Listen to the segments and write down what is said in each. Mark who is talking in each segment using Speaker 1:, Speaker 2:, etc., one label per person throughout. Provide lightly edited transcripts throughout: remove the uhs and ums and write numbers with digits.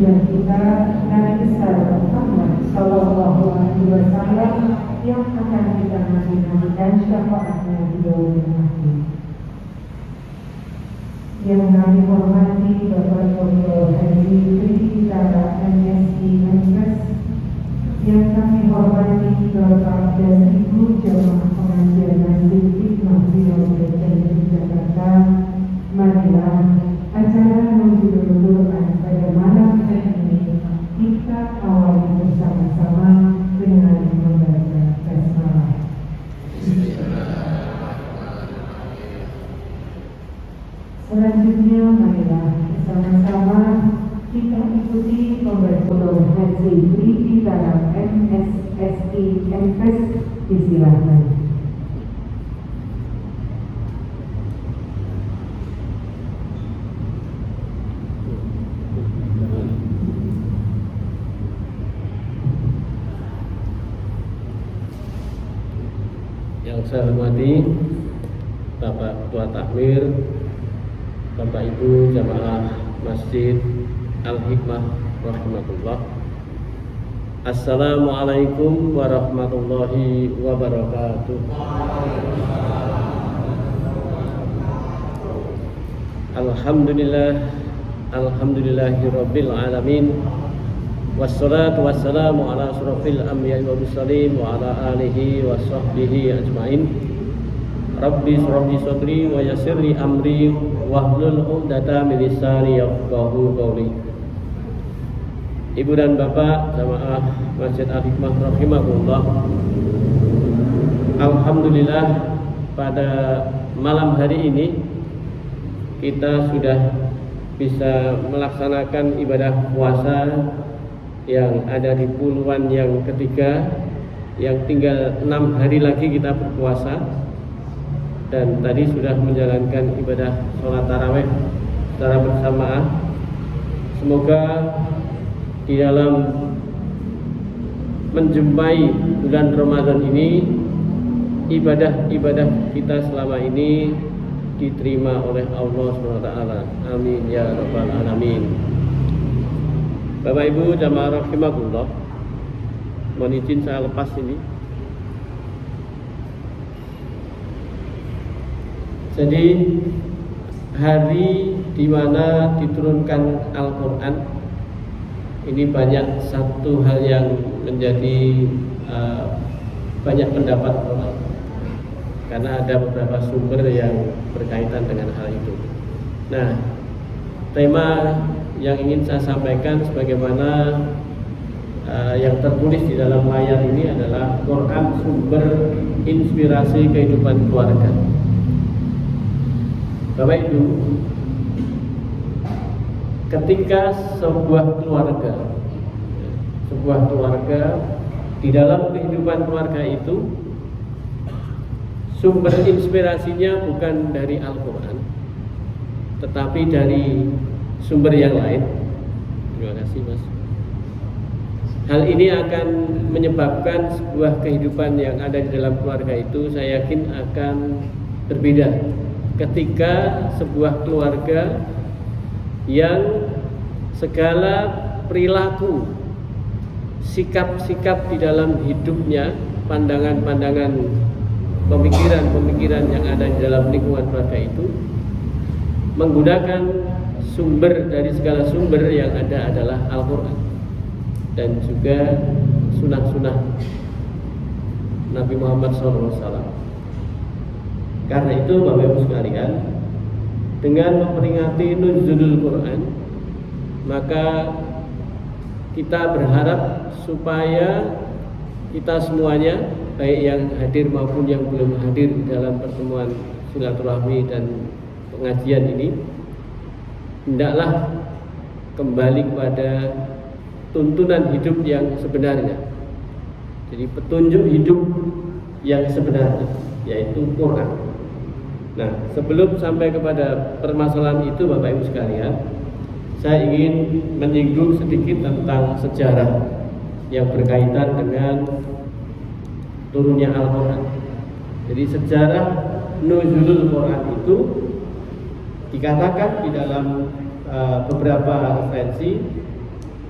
Speaker 1: junjungan kita Nabi besar Muhammad Sallallahu Alaihi Wasallam yang akan kita nanti-nantikan syafaatnya di yaumil akhir. Yang kami hormati Bapak Dr. Haji Trititara MSc Menkes, yang kami hormati Bapak dan Ibu jemaah pengajian Masjid Hikmah Bidang Jakarta. Marilah acara Nuzulul Quran pada malam hari ini kita awali bersama-sama dengan membaca basmalah. Selanjutnya marilah bersama-sama kita ikuti pembacaan Haji Trititara MSSI MPes. Disilahkan.
Speaker 2: Yang saya hormati Bapak Ketua Takmir, Bapak Ibu jamaah Masjid Al-Hikmah rahimahullah. Assalamualaikum warahmatullahi wabarakatuh. Alhamdulillahirabbil alamin. Wassalatu wassalamu ala asyrafil anbiya'i wal mursalin wa ala alihi wa sahbihi ajmain. Rabbi shrah li sadri wa yassir li amri wahlul 'uqdatam min lisani yafqahu qawli. Ibu dan Bapak jamaah Masjid Al-Hikmah rahimahullah. Alhamdulillah pada malam hari ini kita sudah bisa melaksanakan ibadah puasa yang ada di puluhan yang ketiga, yang tinggal 6 hari lagi kita berpuasa, dan tadi sudah menjalankan ibadah sholat tarawih secara bersamaan. Semoga di dalam menjumpai bulan Ramadan ini ibadah-ibadah kita selama ini diterima oleh Allah SWT. Amin ya rabbal alamin. Bapak Ibu jamaah rahimahullah, mohon izin saya lepas ini. Jadi hari di mana diturunkan Al-Quran ini banyak satu hal yang menjadi banyak pendapat orang, karena ada beberapa sumber yang berkaitan dengan hal itu. Nah, tema yang ingin saya sampaikan sebagaimana yang tertulis di dalam layar ini adalah Quran sumber inspirasi kehidupan keluarga. Bapak Ibu, ketika sebuah keluarga di dalam kehidupan keluarga itu sumber inspirasinya bukan dari Al-Quran, tetapi dari sumber yang lain. Terima kasih Mas. Hal ini akan menyebabkan sebuah kehidupan yang ada di dalam keluarga itu, saya yakin akan berbeda ketika sebuah keluarga yang segala perilaku, sikap-sikap di dalam hidupnya, pandangan-pandangan, pemikiran-pemikiran yang ada di dalam lingkungan keluarga itu menggunakan sumber dari segala sumber yang ada adalah Al-Quran dan juga sunnah-sunnah Nabi Muhammad SAW. Karena itu Bapak Ibu sekalian, dengan memperingati Nuzulul Quran, maka kita berharap supaya kita semuanya, baik yang hadir maupun yang belum hadir dalam pertemuan silaturahmi dan pengajian ini, hendaklah kembali kepada tuntunan hidup yang sebenarnya. Jadi petunjuk hidup yang sebenarnya, yaitu Quran. Nah, sebelum sampai kepada permasalahan itu Bapak Ibu sekalian, saya ingin menyinggung sedikit tentang sejarah yang berkaitan dengan turunnya Al-Quran. Jadi sejarah nuzulul Quran itu dikatakan di dalam beberapa referensi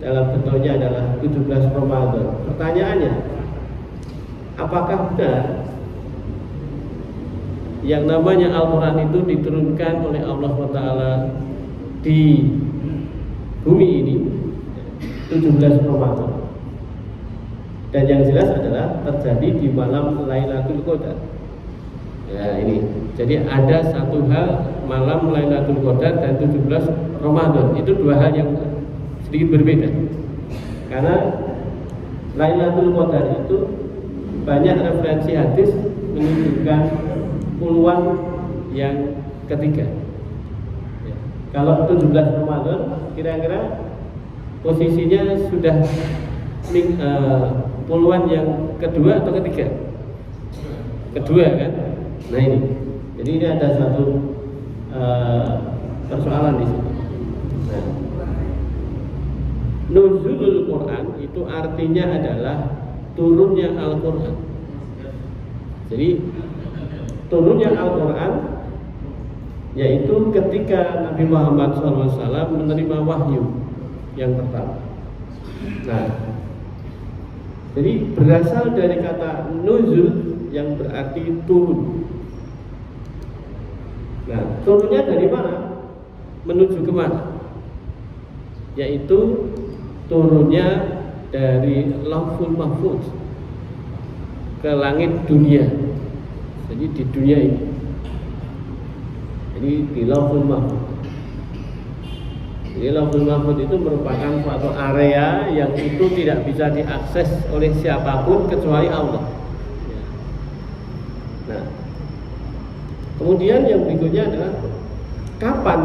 Speaker 2: dalam bentuknya adalah 17 Ramadan. Pertanyaannya, apakah benar yang namanya Al-Quran itu diturunkan oleh Allah SWT di bumi ini 17 Ramadan? Dan yang jelas adalah terjadi di malam Lailatul Qadar. Ya ini, jadi ada satu hal malam Lailatul Qadar dan 17 Ramadan. Itu dua hal yang sedikit berbeda. Karena Lailatul Qadar itu banyak referensi hadis menunjukkan puluhan yang ketiga. Ya. Kalau 17 Ramadan kira-kira posisinya sudah puluhan yang kedua atau ketiga? Kedua kan? Nah ini, jadi ini ada satu persoalan di sini. Nah, nuzulul Quran itu artinya adalah turunnya Al-Quran. Jadi turunnya Al-Quran yaitu ketika Nabi Muhammad SAW menerima wahyu yang pertama. Nah, jadi berasal dari kata nuzul yang berarti turun. Nah, turunnya dari mana? Menuju kemana? Yaitu turunnya dari Lauhul Mahfuz ke langit dunia. Jadi di dunia ini. Jadi di Lauhul Mahfuz. Jadi Lauhul Mahfuz itu merupakan suatu area yang itu tidak bisa diakses oleh siapapun kecuali Allah. Nah, kemudian yang berikutnya adalah kapan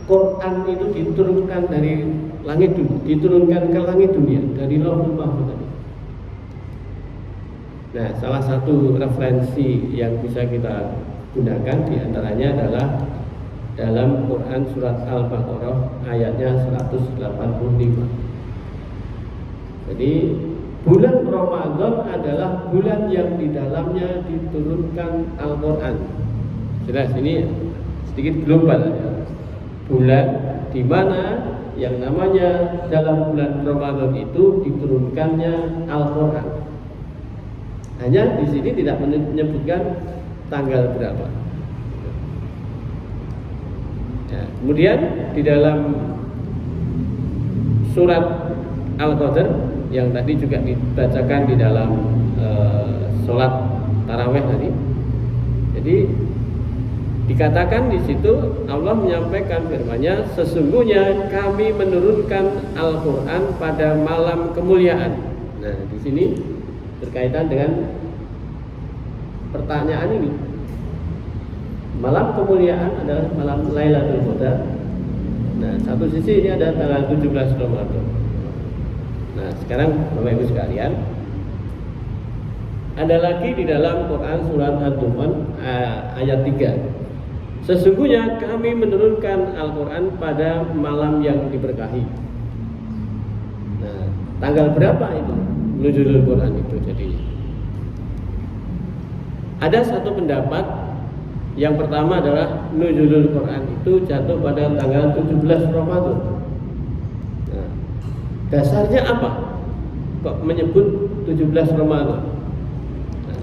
Speaker 2: Quran itu diturunkan dari langit dunia, diturunkan ke langit dunia dari Lauhul Mahfuz tadi. Nah, salah satu referensi yang bisa kita gunakan diantaranya adalah dalam Quran surat Al-Baqarah ayatnya 185. Jadi bulan Ramadan adalah bulan yang di dalamnya diturunkan Al-Quran. Jelas ini sedikit global ya. Bulan di mana yang namanya dalam bulan Ramadan itu diturunkannya Al-Quran. Hanya di sini tidak menyebutkan tanggal berapa. Ya, kemudian di dalam surat Al-Qadr yang tadi juga dibacakan di dalam sholat tarawih tadi. Jadi dikatakan di situ Allah menyampaikan firman-Nya, sesungguhnya kami menurunkan Al-Quran pada malam kemuliaan. Nah, di sini berkaitan dengan pertanyaan ini. Malam kemuliaan adalah malam Lailatul Qadar. Nah, satu sisi ini ada tanggal 17 Ramadan. Nah, sekarang Bapak Ibu sekalian, ada lagi di dalam Quran surat Ad-Dukhan ayat 3. Sesungguhnya kami menurunkan Al-Quran pada malam yang diberkahi. Nah, tanggal berapa itu nuzulul Quran itu jadi? Ada satu pendapat. Yang pertama adalah nuzulul Quran itu jatuh pada tanggal 17 Ramadan. Nah, dasarnya apa? Kok menyebut 17 Ramadan? Nah,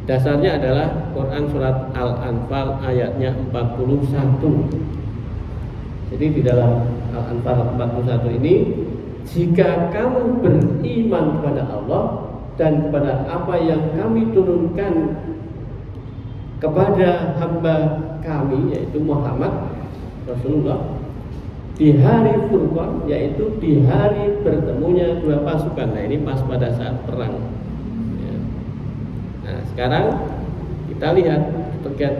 Speaker 2: dasarnya adalah Quran surat Al-Anfal ayatnya 41. Jadi di dalam Al-Anfal 41 ini, jika kamu beriman kepada Allah dan kepada apa yang kami turunkan kepada hamba kami yaitu Muhammad Rasulullah di hari Furqan, yaitu di hari bertemunya dua pasukan. Nah, ini pas pada saat perang ya. Nah, sekarang kita lihat,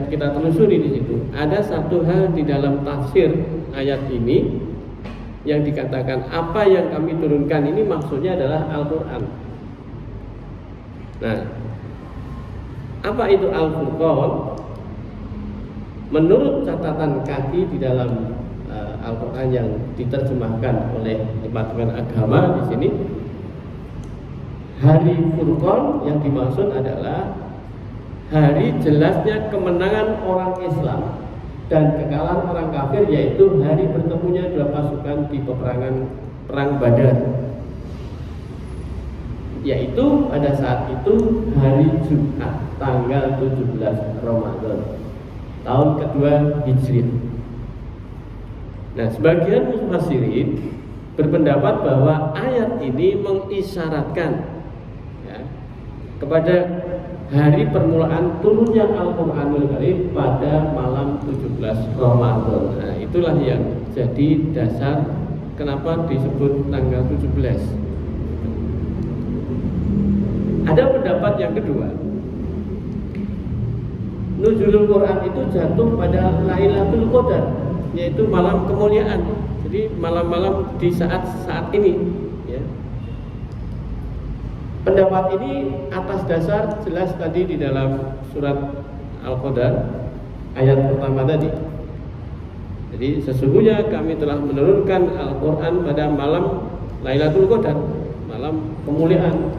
Speaker 2: kita telusuri di situ ada satu hal di dalam tafsir ayat ini yang dikatakan apa yang kami turunkan ini maksudnya adalah Al-Quran. Nah, apa itu Al-Furqan? Menurut catatan kaki di dalam Al-Quran yang diterjemahkan oleh Departemen Agama di sini, hari Furqan yang dimaksud adalah hari jelasnya kemenangan orang Islam dan kekalahan orang kafir, yaitu hari bertemunya dua pasukan di peperangan perang Badar, yaitu pada saat itu hari Jumat tanggal 17 Ramadan tahun kedua Hijriah. Nah, sebagian mufassirin berpendapat bahwa ayat ini mengisyaratkan ya, kepada hari permulaan turunnya Al-Qur'anul Karim pada malam 17 Ramadan. Nah, itulah yang jadi dasar kenapa disebut tanggal 17. Ada pendapat yang kedua, nuzulul Quran itu jatuh pada Lailatul Qadar, yaitu malam kemuliaan. Jadi malam-malam di saat ini ya. Pendapat ini atas dasar jelas tadi di dalam surat Al-Qadar ayat pertama tadi. Jadi sesungguhnya kami telah menurunkan Al-Quran pada malam Lailatul Qadar, malam kemuliaan.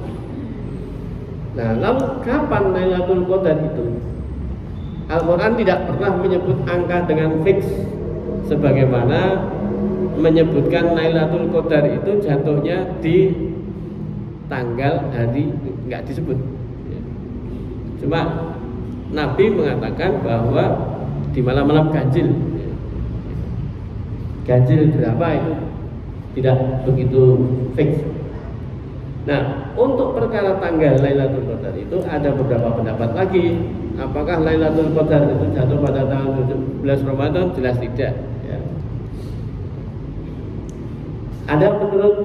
Speaker 2: Nah, lalu kapan Lailatul Qadar itu? Al-Quran tidak pernah menyebut angka dengan fix, sebagaimana menyebutkan Lailatul Qadar itu jatuhnya di tanggal hari nggak disebut. Cuma Nabi mengatakan bahwa di malam-malam ganjil. Ganjil berapa itu tidak begitu fix. Nah, untuk perkara tanggal Lailatul Qadar itu ada beberapa pendapat lagi. Apakah Lailatul Qadar itu jatuh pada tanggal 17 Ramadan? Jelas tidak ya. Ada menurut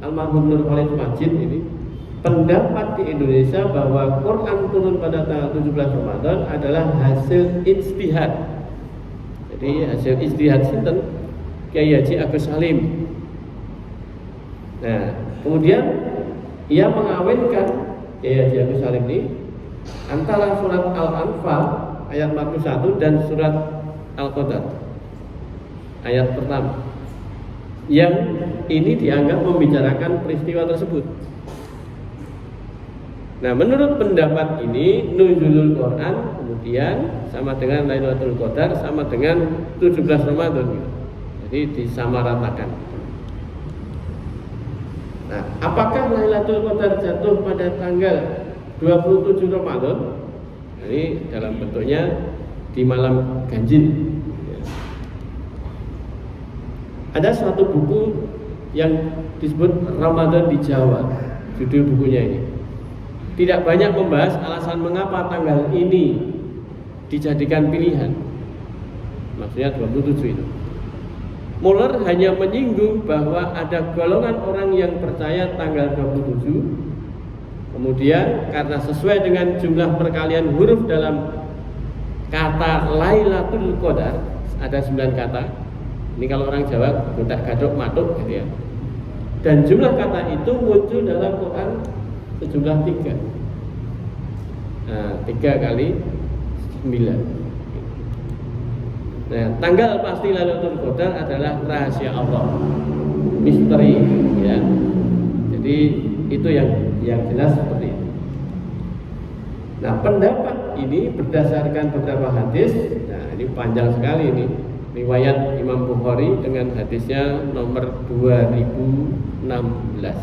Speaker 2: almarhum Nur Khalid Majid ini pendapat di Indonesia bahwa Quran turun pada tanggal 17 Ramadan adalah hasil ijtihad. Jadi hasil ijtihad sinten Kyai Haji Agus Salim. Nah, kemudian ia mengawinkan Kyai Haji Agus Salim ini antara surat Al-Anfal ayat 41 dan surat Al-Qadar ayat pertama, yang ini dianggap membicarakan peristiwa tersebut. Nah, menurut pendapat ini nuzulul Quran kemudian sama dengan Lailatul Qadar sama dengan 17 Ramadan. Jadi disamaratakan. Nah, apakah Lailatul Qadar jatuh pada tanggal 27 Ramadan? Ini dalam bentuknya di malam ganjil. Ada satu buku yang disebut Ramadan di Jawa, judul bukunya ini. Tidak banyak membahas alasan mengapa tanggal ini dijadikan pilihan. Maksudnya 27 itu. Muller hanya menyinggung bahwa ada golongan orang yang percaya tanggal 27. Kemudian karena sesuai dengan jumlah perkalian huruf dalam kata Lailatul Qadar, ada 9 kata. Ini kalau orang Jawa gontak gadok matuk gitu ya. Dan jumlah kata itu muncul dalam Quran sejumlah 3. Nah, 3 kali 9. Nah, tanggal pasti Lailatul Qadar adalah rahasia Allah, misteri ya. Jadi itu yang jelas seperti itu. Nah, pendapat ini berdasarkan beberapa hadis. Nah, ini panjang sekali ini. Riwayat Imam Bukhari dengan hadisnya nomor 2016.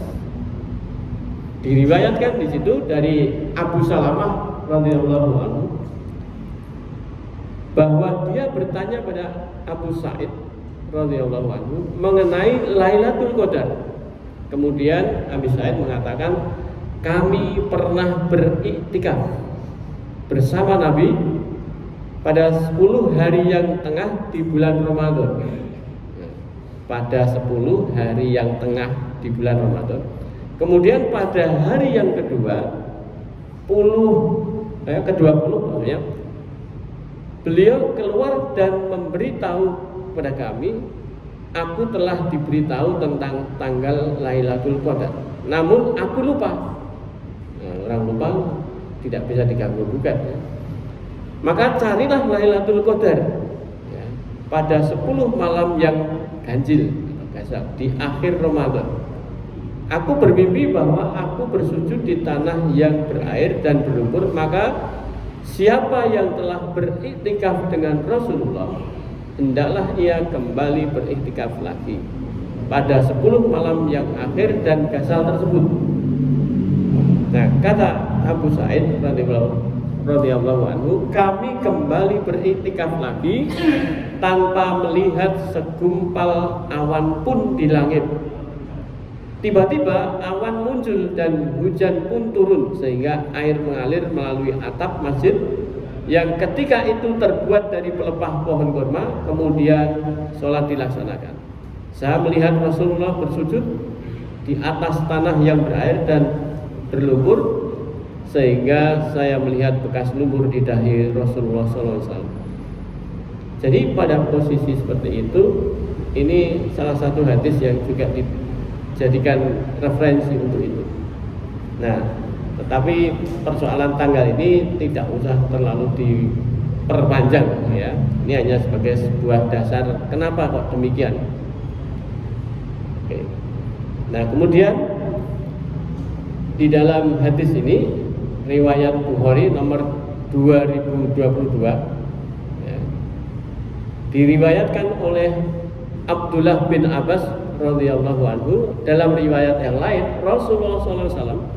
Speaker 2: Diriwayatkan di situ dari Abu Salamah radhiyallahu anhu bahwa dia bertanya pada Abu Sa'id radhiyallahu anhu mengenai Lailatul Qadar. Kemudian Abu Sa'id mengatakan, kami pernah beriktikaf bersama Nabi pada 10 hari yang tengah di bulan Ramadan. Pada 10 hari yang tengah di bulan Ramadan. Kemudian pada hari yang kedua, ke-20 maksudnya, beliau keluar dan memberitahu kepada kami, aku telah diberitahu tentang tanggal Lailatul Qadar. Namun aku lupa. Nah, orang lupa tidak bisa diganggu gugat ya. Maka carilah Lailatul Qadar ya, pada 10 malam yang ganjil di akhir Ramadan. Aku bermimpi bahwa aku bersujud di tanah yang berair dan berlumpur, maka siapa yang telah beriktikaf dengan Rasulullah, hendaklah ia kembali beriktikaf lagi. pada 10 malam yang akhir dan Ghasal tersebut. Nah, kata Abu Sa'id radhiyallahu anhu, kami kembali beriktikaf lagi tanpa melihat segumpal awan pun di langit. Tiba-tiba awan muncul dan hujan pun turun sehingga air mengalir melalui atap masjid yang ketika itu terbuat dari pelepah pohon kurma. Kemudian sholat dilaksanakan. Saya melihat Rasulullah bersujud di atas tanah yang berair dan berlumpur sehingga saya melihat bekas lumpur di dahi Rasulullah SAW. Jadi pada posisi seperti itu, ini salah satu hadis yang juga dijadikan referensi untuk itu. Nah, tetapi persoalan tanggal ini tidak usah terlalu diperpanjang ya. Ini hanya sebagai sebuah dasar kenapa kok demikian. Oke. Nah, kemudian di dalam hadis ini riwayat Bukhari nomor 2022 ya, diriwayatkan oleh Abdullah bin Abbas radhiyallahu anhu. Dalam riwayat yang lain Rasulullah SAW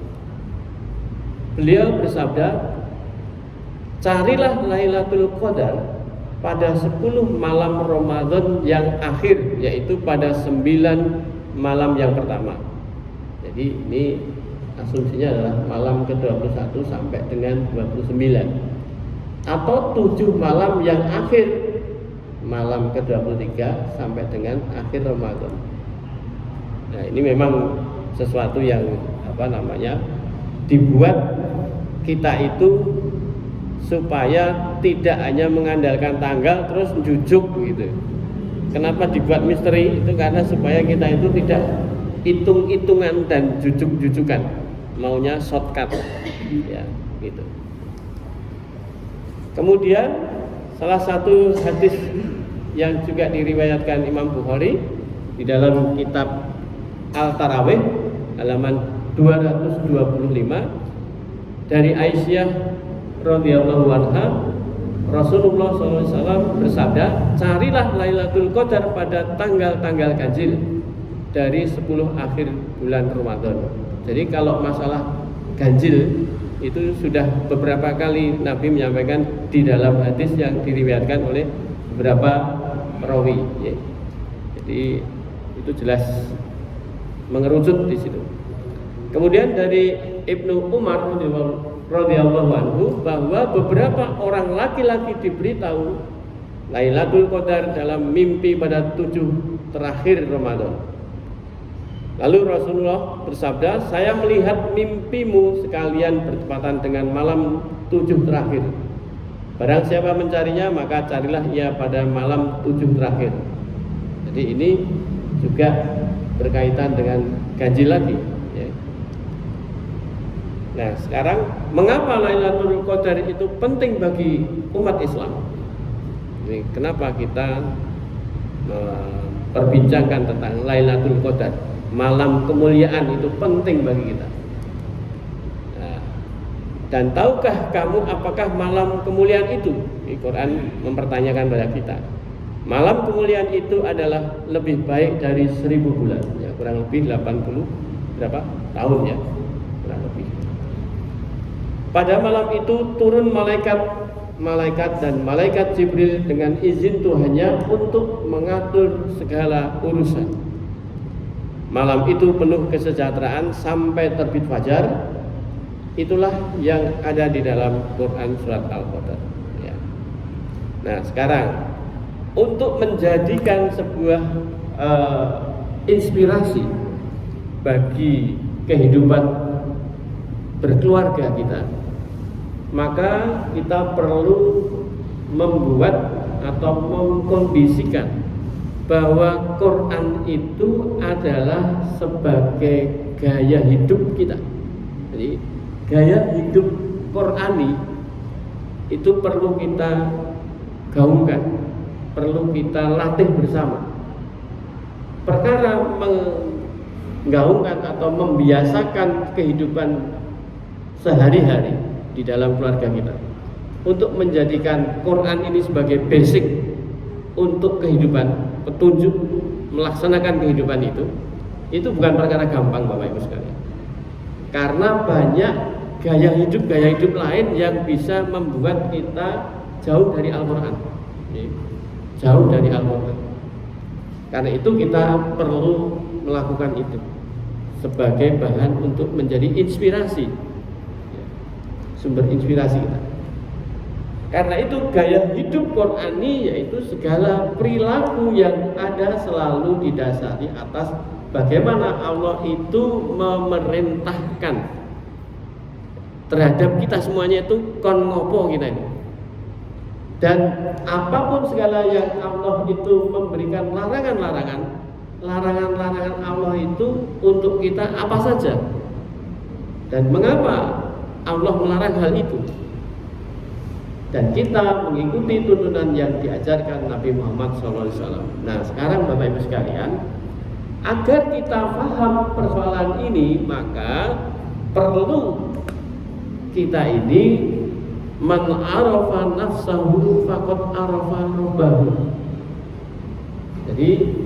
Speaker 2: beliau bersabda, carilah Lailatul Qadar pada 10 malam Ramadan yang akhir, yaitu pada 9 malam yang pertama. Jadi ini asumsinya adalah malam ke-21 sampai dengan 29, atau 7 malam yang akhir, malam ke-23 sampai dengan akhir Ramadan. Nah, ini memang sesuatu yang dibuat kita itu supaya tidak hanya mengandalkan tanggal terus jujuk gitu. Kenapa dibuat misteri? Itu karena supaya kita itu tidak hitung-hitungan dan jujuk-jujukan, maunya shortcut ya gitu. Kemudian salah satu hadis yang juga diriwayatkan Imam Bukhari di dalam kitab Al-Tarawih halaman 225 dari Aisyah radhiyallahu anha, Rasulullah SAW bersabda, carilah Lailatul Qadar pada tanggal-tanggal ganjil dari 10 akhir bulan Ramadan. Jadi kalau masalah ganjil itu sudah beberapa kali Nabi menyampaikan di dalam hadis yang diriwayatkan oleh beberapa perawi ya. Jadi itu jelas mengerucut di situ. Kemudian dari Ibnu Umar radhiyallahu anhu bahwa beberapa orang laki-laki diberitahu Lailatul Qadar dalam mimpi pada 7 terakhir Ramadan. Lalu Rasulullah bersabda, saya melihat mimpimu sekalian bertepatan dengan malam 7 terakhir. Barang siapa mencarinya maka carilah ia pada malam 7 terakhir. Jadi ini juga berkaitan dengan ganjil lagi ya. Nah, sekarang mengapa Lailatul Qadar itu penting bagi umat Islam? Ini kenapa kita perbincangkan tentang Lailatul Qadar? Malam kemuliaan itu penting bagi kita. Nah, dan tahukah kamu apakah malam kemuliaan itu? Di Quran mempertanyakan pada kita. Malam kemuliaan itu adalah lebih baik dari 1000 bulan, ya, kurang lebih 80 berapa tahun ya, kurang lebih. Pada malam itu turun malaikat dan malaikat Jibril dengan izin Tuhannya untuk mengatur segala urusan. Malam itu penuh kesejahteraan sampai terbit fajar. Itulah yang ada di dalam Quran surat Al-Qadar ya. Nah, sekarang untuk menjadikan sebuah inspirasi bagi kehidupan berkeluarga kita, maka kita perlu membuat atau mengkondisikan bahwa Quran itu adalah sebagai gaya hidup kita. Jadi gaya hidup Qurani itu perlu kita gaungkan, perlu kita latih bersama. Perkara menggaungkan atau membiasakan kehidupan sehari-hari di dalam keluarga kita untuk menjadikan Quran ini sebagai basic untuk kehidupan, petunjuk melaksanakan kehidupan itu bukan perkara gampang Bapak Ibu sekalian. Karena banyak gaya hidup lain yang bisa membuat kita jauh dari Al-Quran. Jauh dari Al-Quran. Karena itu kita perlu melakukan itu sebagai bahan untuk menjadi inspirasi, sumber inspirasi kita. Karena itu gaya hidup Qur'ani yaitu segala perilaku yang ada selalu didasari atas bagaimana Allah itu memerintahkan terhadap kita semuanya itu kon ngopo kita ini. Dan apapun segala yang Allah itu memberikan larangan-larangan Allah itu untuk kita apa saja. Dan mengapa Allah melarang hal itu? Dan kita mengikuti tuntunan yang diajarkan Nabi Muhammad SAW. Nah, sekarang Bapak Ibu sekalian, agar kita paham persoalan ini, maka perlu kita ini man arafa nafsahu faqad arafa rabbahu. Jadi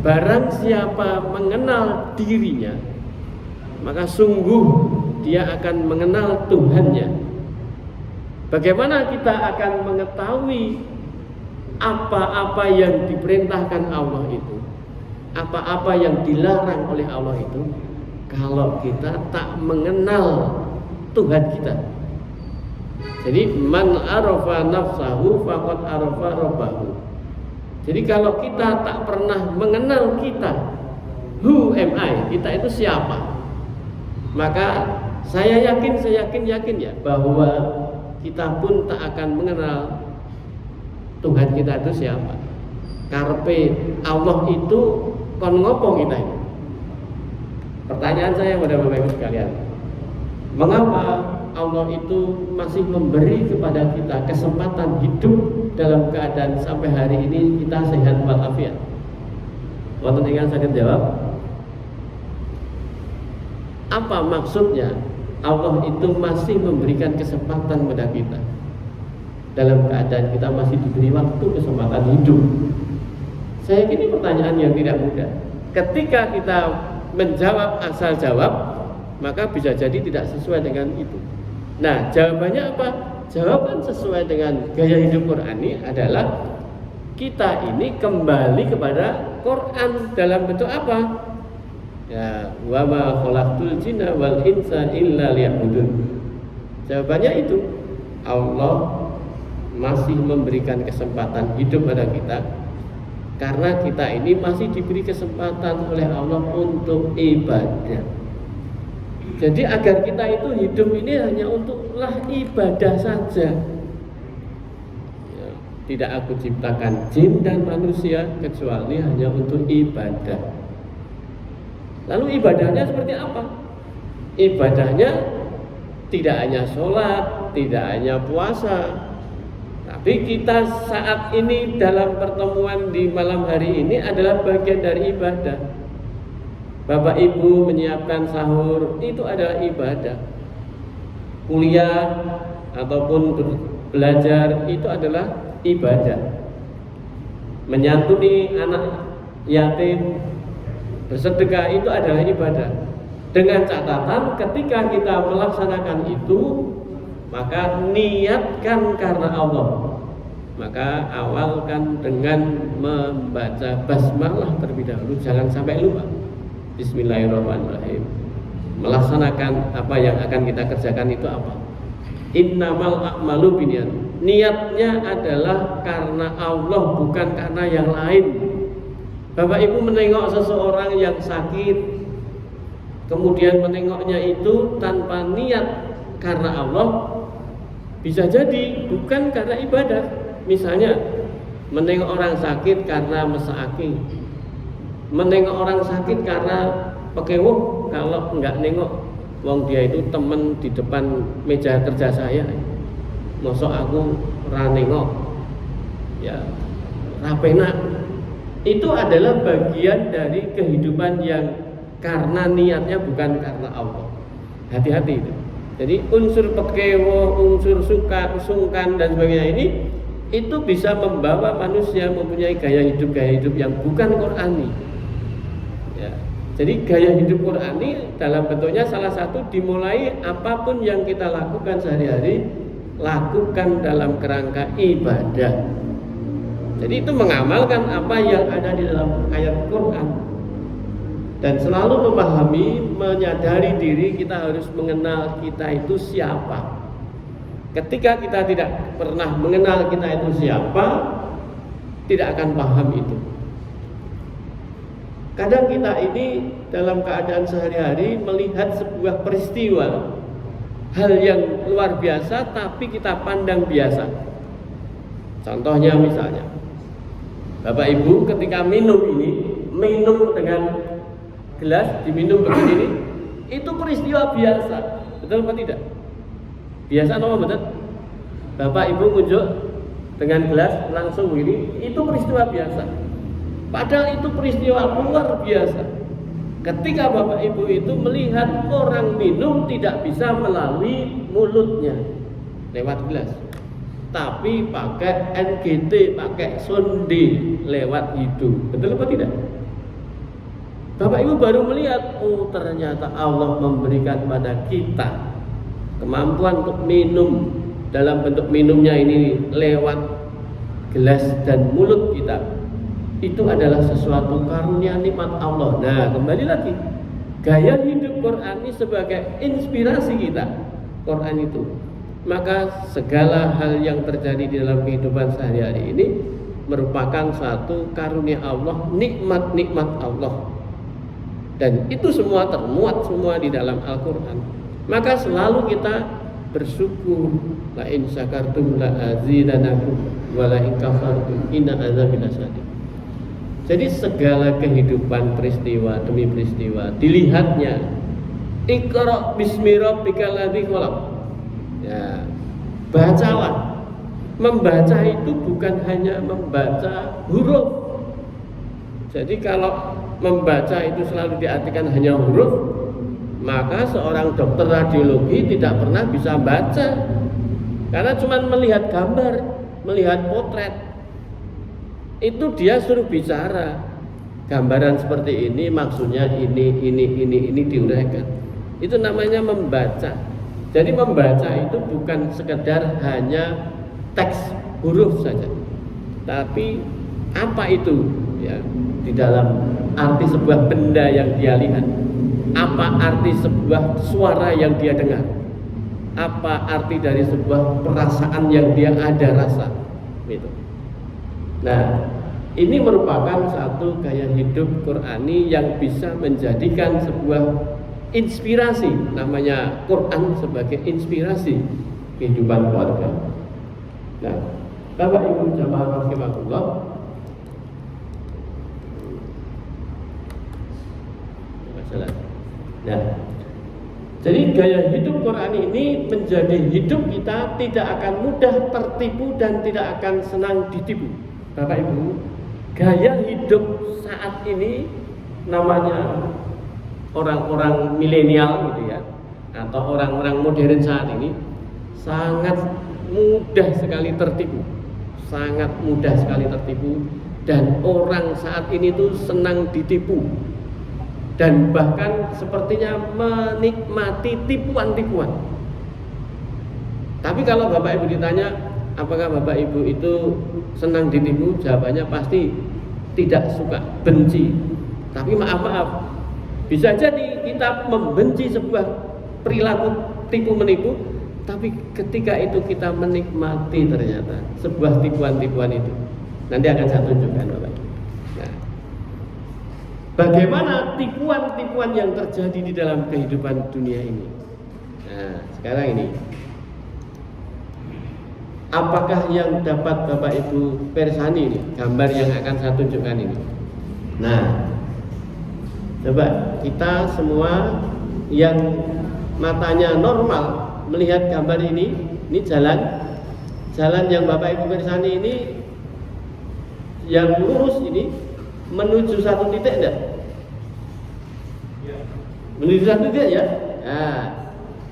Speaker 2: barang siapa mengenal dirinya, maka sungguh dia akan mengenal Tuhannya. Bagaimana kita akan mengetahui apa-apa yang diperintahkan Allah itu, apa-apa yang dilarang oleh Allah itu, kalau kita tak mengenal Tuhan kita. Jadi man arafa nafsahu faqad arafa rabbahu. Jadi kalau kita tak pernah mengenal kita, who am I? Kita itu siapa? Maka saya yakin ya bahwa kita pun tak akan mengenal Tuhan kita itu siapa. Karpe Allah itu kon ngopo kita ini. Pertanyaan saya kepada Bapak Ibu sekalian, mengapa Allah itu masih memberi kepada kita kesempatan hidup dalam keadaan sampai hari ini kita sehat walafiat? Wonten ingkang saged jawab? Apa maksudnya Allah itu masih memberikan kesempatan kepada kita dalam keadaan kita masih diberi waktu kesempatan hidup? Saya kira ini pertanyaan yang tidak mudah. Ketika kita menjawab asal jawab, maka bisa jadi tidak sesuai dengan itu. Nah, jawabannya apa? Jawaban sesuai dengan gaya hidup Qur'ani adalah kita ini kembali kepada Quran dalam bentuk apa? Ya, wa ma khalaqtul jinna wal insa illa liya'budun. Jawabannya itu, Allah masih memberikan kesempatan hidup pada kita karena kita ini masih diberi kesempatan oleh Allah untuk ibadah. Jadi agar kita itu hidup ini hanya untuklah ibadah saja. Ya, tidak aku ciptakan jin dan manusia kecuali hanya untuk ibadah. Lalu ibadahnya seperti apa? Ibadahnya tidak hanya sholat, tidak hanya puasa, tapi kita saat ini dalam pertemuan di malam hari ini adalah bagian dari ibadah. Bapak Ibu menyiapkan sahur, itu adalah ibadah. Kuliah ataupun belajar, itu adalah ibadah. Menyantuni anak yatim, bersedekah, itu adalah ibadah. Dengan catatan ketika kita melaksanakan itu, maka niatkan karena Allah. Maka awalkan dengan membaca basmalah terlebih dahulu, jangan sampai lupa. Bismillahirrahmanirrahim. Melaksanakan apa yang akan kita kerjakan itu apa? Innamal a'malu binniyat. Niatnya adalah karena Allah, bukan karena yang lain. Bapak Ibu menengok seseorang yang sakit, kemudian menengoknya itu tanpa niat karena Allah, bisa jadi bukan karena ibadah. Misalnya menengok orang sakit karena mesakake, menengok orang sakit karena pekewuh. Kalau enggak nengok, wong dia itu temen di depan meja kerja saya, mosok aku ora nengok, ya rapenak. Itu adalah bagian dari kehidupan yang karena niatnya bukan karena Allah. Hati-hati itu. Jadi unsur pekewo, unsur suka, sungkan dan sebagainya ini itu bisa membawa manusia mempunyai gaya hidup yang bukan Qur'ani. Ya. Jadi gaya hidup Qur'ani dalam bentuknya salah satu dimulai apapun yang kita lakukan sehari-hari, lakukan dalam kerangka ibadah. Jadi itu mengamalkan apa yang ada di dalam ayat Qur'an. Dan selalu memahami, menyadari diri kita harus mengenal kita itu siapa. Ketika kita tidak pernah mengenal kita itu siapa, tidak akan paham itu. Kadang kita ini dalam keadaan sehari-hari melihat sebuah peristiwa, hal yang luar biasa tapi kita pandang biasa. Contohnya misalnya, Bapak Ibu ketika minum dengan gelas diminum begini ini, itu peristiwa biasa, betul apa tidak? Biasa atau betul? Bapak Ibu ngunjuk dengan gelas langsung begini, itu peristiwa biasa. Padahal itu peristiwa luar biasa. Ketika Bapak Ibu itu melihat orang minum tidak bisa melalui mulutnya lewat gelas, tapi pakai NGT, pakai sonde lewat hidung, betul apa tidak? Bapak Ibu baru melihat, oh ternyata Allah memberikan pada kita kemampuan untuk minum, dalam bentuk minumnya ini lewat gelas dan mulut kita. Itu adalah sesuatu karunia nikmat Allah. Nah, kembali lagi, gaya hidup Quran ini sebagai inspirasi kita, Quran itu. Maka segala hal yang terjadi di dalam kehidupan sehari-hari ini merupakan satu karunia Allah, nikmat-nikmat Allah. Dan itu semua termuat semua di dalam Al-Quran. Maka selalu kita bersyukur. La in syakartum la azidanakum wa la in kafartum inna azabi lasyadid. Jadi segala kehidupan peristiwa demi peristiwa dilihatnya. Iqra bismi rabbikal ladzi khalaq. Ya, bacalah. Membaca itu bukan hanya membaca huruf. Jadi kalau membaca itu selalu diartikan hanya huruf, maka seorang dokter radiologi tidak pernah bisa baca, karena cuma melihat gambar, melihat potret. Itu dia suruh bicara, gambaran seperti ini maksudnya ini diuraikan. Itu namanya membaca. Jadi membaca itu bukan sekedar hanya teks huruf saja, tapi apa itu ya di dalam arti sebuah benda yang dia lihat, apa arti sebuah suara yang dia dengar, apa arti dari sebuah perasaan yang dia ada rasa gitu. Nah, ini merupakan satu gaya hidup Qur'ani yang bisa menjadikan sebuah inspirasi, namanya Quran sebagai inspirasi kehidupan keluarga. Nah, Bapak Ibu jamaah rahimakumullah, nah, jadi gaya hidup Quran ini menjadi hidup kita tidak akan mudah tertipu dan tidak akan senang ditipu. Bapak Ibu, gaya hidup saat ini namanya orang-orang milenial gitu ya, atau orang-orang modern saat ini sangat mudah sekali tertipu, sangat mudah sekali tertipu, dan orang saat ini tuh senang ditipu. Dan bahkan sepertinya menikmati tipuan-tipuan. Tapi kalau Bapak Ibu ditanya, apakah Bapak Ibu itu senang ditipu? Jawabannya pasti tidak suka, benci. Tapi maaf, bisa jadi kita membenci sebuah perilaku tipu-menipu, tapi ketika itu kita menikmati ternyata sebuah tipuan-tipuan itu. Nanti akan saya tunjukkan Bapak Ibu. Bagaimana tipuan-tipuan yang terjadi di dalam kehidupan dunia ini? Nah, sekarang ini, apakah yang dapat Bapak Ibu persani ini, gambar yang akan saya tunjukkan ini? Nah, coba kita semua yang matanya normal melihat gambar ini jalan yang Bapak Ibu persani ini, yang lurus ini menuju satu titik enggak? Menuju satu titik ya. Nah,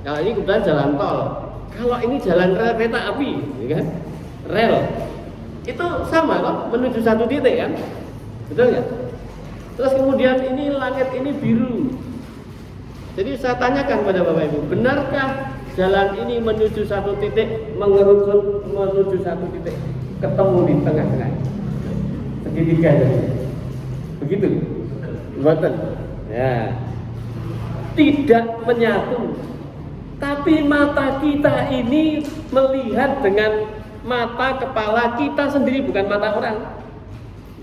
Speaker 2: kalau ini kebetulan jalan tol. Kalau ini jalan rel kereta api, ya kan? Rel. itu sama kok, menuju satu titik kan, betul nggak? Terus kemudian ini langit ini biru. Jadi saya tanyakan pada Bapak Ibu, benarkah jalan ini menuju satu titik, mengerucut menuju satu titik, ketemu di tengah-tengah, segitiga jadi, begitu? Betul. Ya, tidak menyatu. Tapi mata kita ini melihat dengan mata kepala kita sendiri, bukan mata orang.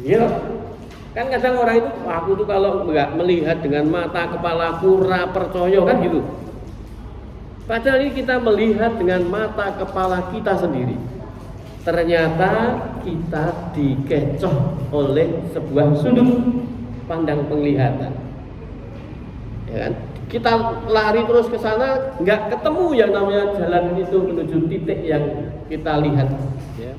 Speaker 2: Iya. Kan kadang orang itu, aku tuh kalau nggak melihat dengan mata kepalaku ora percaya kan gitu. Padahal ini kita melihat dengan mata kepala kita sendiri. Ternyata kita dikecoh oleh sebuah sudut pandang penglihatan. Ya kan? Kita lari terus ke sana, nggak ketemu yang namanya jalan itu menuju titik yang kita lihat. Ya.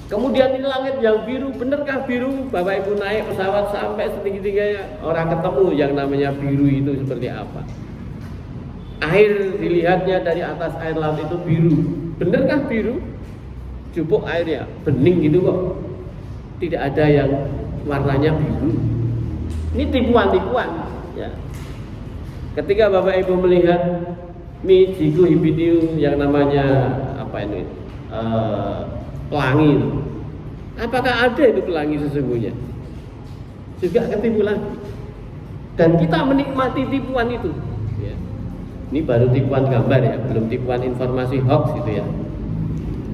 Speaker 2: Kemudian ini langit yang biru, benarkah biru? Bapak Ibu naik pesawat sampai setinggi-tingginya, orang ketemu yang namanya biru itu seperti apa. Air dilihatnya dari atas air laut itu biru, benarkah biru? Jupuk airnya, bening gitu kok. Tidak ada yang warnanya biru. Ini tipuan-tipuan. Ya. Ketika Bapak Ibu melihat Mijiku Hibitiu yang namanya apa ini pelangi itu, apakah ada itu pelangi sesungguhnya? Juga ketipu lagi. Dan kita menikmati tipuan itu. Ya. Ini baru tipuan gambar ya, belum tipuan informasi hoax gitu ya.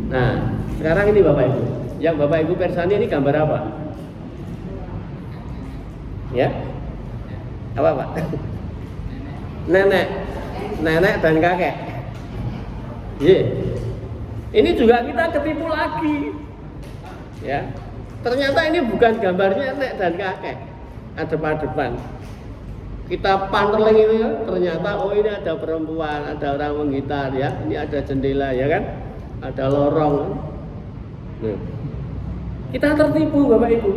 Speaker 2: Nah, sekarang ini Bapak Ibu, yang Bapak Ibu persani ini gambar apa? Ya, apa Pak? Nenek dan kakek. Yeah. Ini juga kita ketipu lagi. Ya. Ternyata ini bukan gambarnya nenek dan kakek. Adep-adepan. Kita panteling itu ya, ternyata oh ini ada perempuan, ada orang menggitar ya. Ini ada jendela ya kan? Ada lorong. Nah. Kita tertipu Bapak Ibu.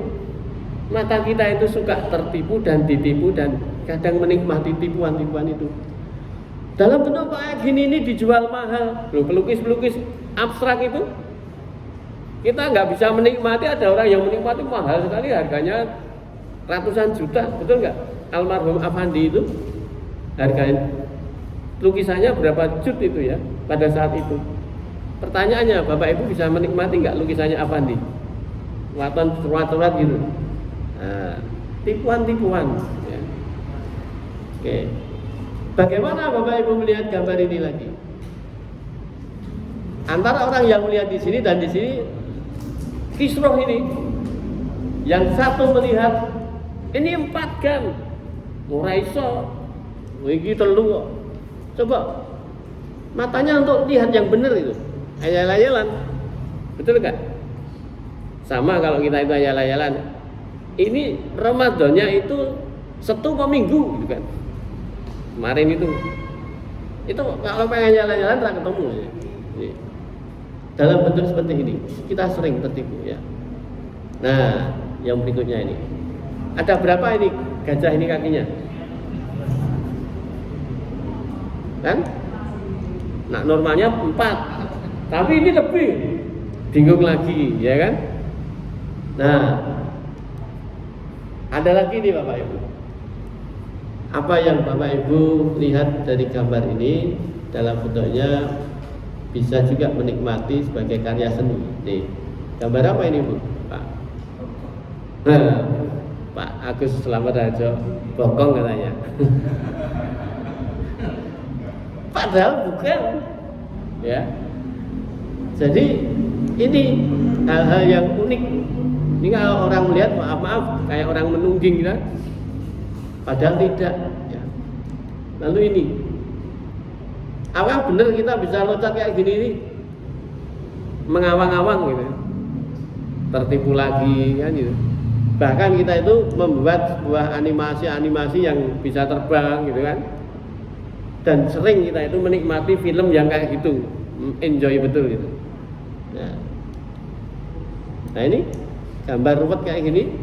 Speaker 2: Mata kita itu suka tertipu dan ditipu dan kadang menikmati tipuan-tipuan itu. Dalam bentuk kayak gini ini dijual mahal. Loh, pelukis-pelukis abstrak itu kita nggak bisa menikmati, ada orang yang menikmati mahal sekali, harganya ratusan juta, betul nggak? Almarhum Afandi itu harganya lukisannya berapa jut itu ya pada saat itu. Pertanyaannya, Bapak Ibu bisa menikmati nggak lukisannya Afandi? Waton-waton gitu. Nah, tipuan-tipuan. Ya. Oke. Bagaimana Bapak Ibu melihat gambar ini lagi? Antara orang yang melihat di sini dan di sini, kisroh ini, yang satu melihat ini 4 kan, ora iso, iki 3. Coba matanya untuk lihat yang benar itu, ayal-ayalan, betul nggak? Sama kalau kita itu ayal-ayalan. Ini Ramadannya itu Sabtu atau Minggu gitu kan. Kemarin itu kalau pengen jalan-jalan tak ketemu ya. Dalam bentuk seperti ini kita sering tertipu ya. Nah, yang berikutnya ini ada berapa ini gajah ini kakinya? Kan? Nah, normalnya 4, tapi ini lebih. Bingung lagi, ya kan? Nah, ada lagi nih Bapak Ibu. Apa yang Bapak Ibu lihat dari gambar ini dalam bentuknya bisa juga menikmati sebagai karya seni. Nih, gambar apa ini Bu? Pak? Nah, Pak Agus Selamat Harjo, bokong katanya. Padahal bukan. Ya. Jadi ini hal-hal yang unik. Ini kalau orang melihat maaf kayak orang menungging gitu. Padahal tidak ya. Lalu ini apakah benar kita bisa loncat kayak gini nih? Mengawang-awang gitu. Tertipu lagi kan gitu. Bahkan kita itu membuat sebuah animasi yang bisa terbang gitu kan. Dan sering kita itu menikmati film yang kayak gitu, enjoy betul gitu. Nah ini gambar ruwet kayak gini,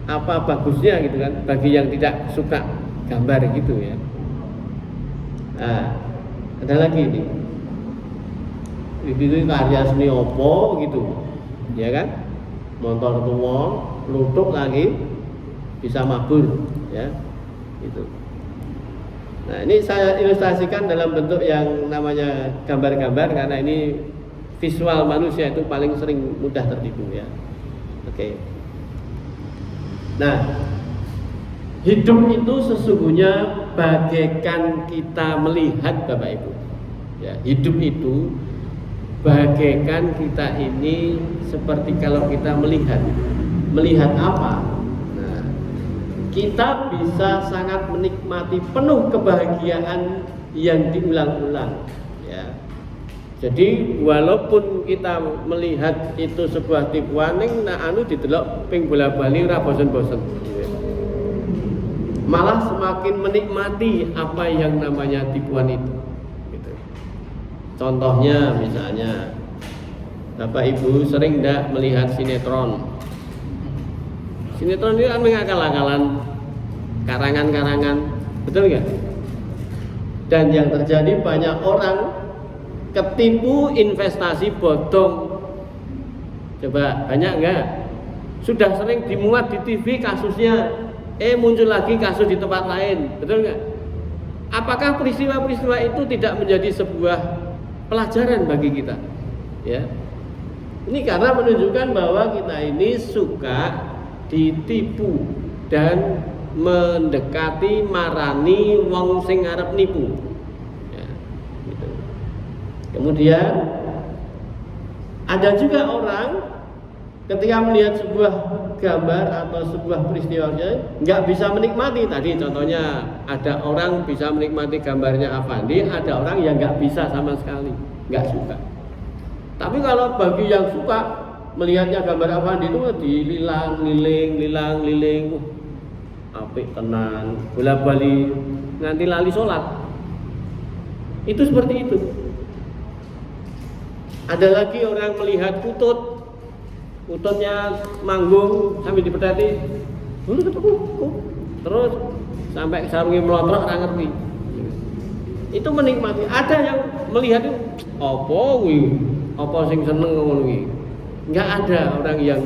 Speaker 2: apa bagusnya gitu kan bagi yang tidak suka gambar gitu ya. Nah, ada lagi ini karya seni opo gitu. ya kan? Motor tua, lutuk lagi, bisa mabur, ya, itu. Nah, ini saya ilustrasikan dalam bentuk yang namanya gambar-gambar karena ini visual manusia itu paling sering mudah tertipu, ya. Oke. Nah, hidup itu sesungguhnya bagaikan kita melihat, Bapak Ibu. Ya, hidup itu bagaikan kita ini seperti kalau kita melihat. Melihat apa? Nah, kita bisa sangat menikmati penuh kebahagiaan yang diulang-ulang, ya. Jadi walaupun kita melihat itu sebuah tipuan ning anu didelok ping bola-bali ora bosen-bosen. Malah semakin menikmati apa yang namanya tipuan itu. Gitu. Contohnya misalnya Bapak Ibu sering enggak melihat sinetron? Sinetron ini kan mengakal-akalan karangan-karangan, betul nggak? Dan yang terjadi banyak orang ketipu investasi bodong. Coba banyak enggak? Sudah sering dimuat di TV kasusnya, muncul lagi kasus di tempat lain, betul enggak? Apakah peristiwa-peristiwa itu tidak menjadi sebuah pelajaran bagi kita? Ya. Ini karena menunjukkan bahwa kita ini suka ditipu dan mendekati marani wong sing arep nipu. Kemudian ada juga orang ketika melihat sebuah gambar atau sebuah peristiwanya nggak bisa menikmati. Tadi contohnya ada orang bisa menikmati gambarnya Avandi, ada orang yang nggak bisa sama sekali, nggak suka. Tapi kalau bagi yang suka melihatnya gambar Avandi itu lilang-liling, apik tenan, bola-bali nganti lali sholat. Itu seperti itu. Ada lagi orang melihat kututnya manggung sambil dipedati, terus sampai sarungnya melotrok nggak ngerti. Itu menikmati. Ada yang melihat itu, apa sing seneng ngono iki. Nggak ada orang yang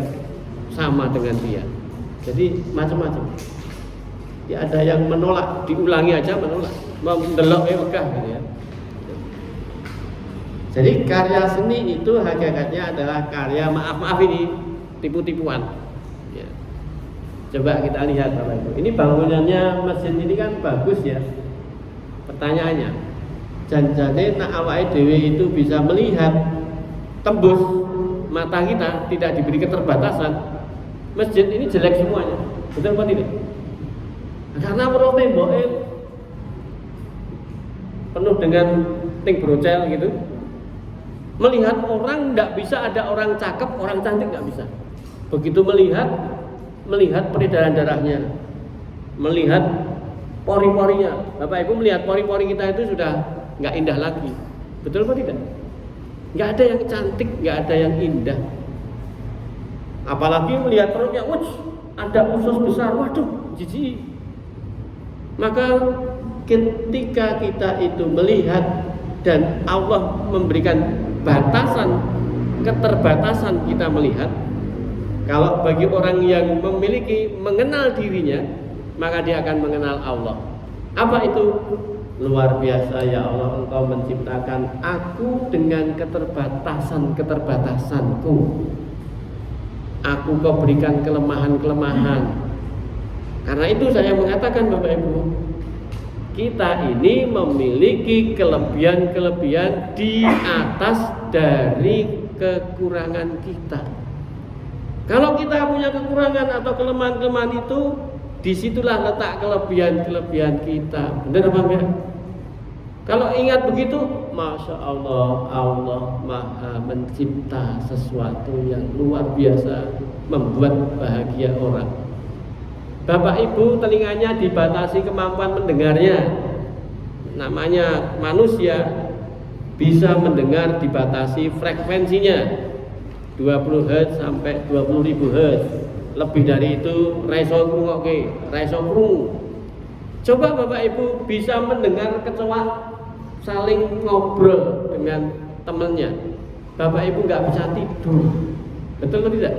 Speaker 2: sama dengan dia. Jadi macam-macam. Ya ada yang menolak, diulangi aja menolak, mau ndelok wegah gitu ya. Jadi karya seni itu hakikatnya adalah karya maaf ini tipu-tipuan. Ya. Coba kita lihat Bapak Ibu. Ini bangunannya masjid ini kan bagus ya. Pertanyaannya, janjane nak awake dhewe itu bisa melihat tembus mata kita, tidak diberi keterbatasan. Masjid ini jelek semuanya. Betul apa tidak? Karena perlu temboknya penuh dengan ting brocel gitu. Melihat orang tidak bisa, ada orang cakep, orang cantik tidak bisa. Begitu melihat peredaran darahnya, melihat pori-porinya. Bapak Ibu melihat pori-pori kita itu sudah nggak indah lagi. Betul apa tidak? Nggak ada yang cantik, nggak ada yang indah. Apalagi melihat perutnya, ada usus besar, waduh, jijik. Maka ketika kita itu melihat dan Allah memberikan keterbatasan kita melihat. Kalau bagi orang yang mengenal dirinya, maka dia akan mengenal Allah. Apa itu? Luar biasa ya Allah, Engkau menciptakan aku dengan keterbatasanku. Aku Kau berikan kelemahan-kelemahan. Karena itu saya mengatakan Bapak Ibu, kita ini memiliki kelebihan-kelebihan di atas dari kekurangan kita. Kalau kita punya kekurangan atau kelemahan-kelemahan itu, disitulah letak kelebihan-kelebihan kita. Benar apa enggak? Kalau ingat begitu, Masya Allah, Allah Maha mencipta sesuatu yang luar biasa, membuat bahagia orang. Bapak Ibu telinganya dibatasi kemampuan mendengarnya. Namanya manusia bisa mendengar dibatasi frekuensinya 20 Hz sampai 20.000 Hz. Lebih dari itu raiso ngrungokke, raiso krungu. Coba Bapak Ibu bisa mendengar kecoa saling ngobrol dengan temannya. Bapak Ibu nggak bisa tidur. Betul atau tidak?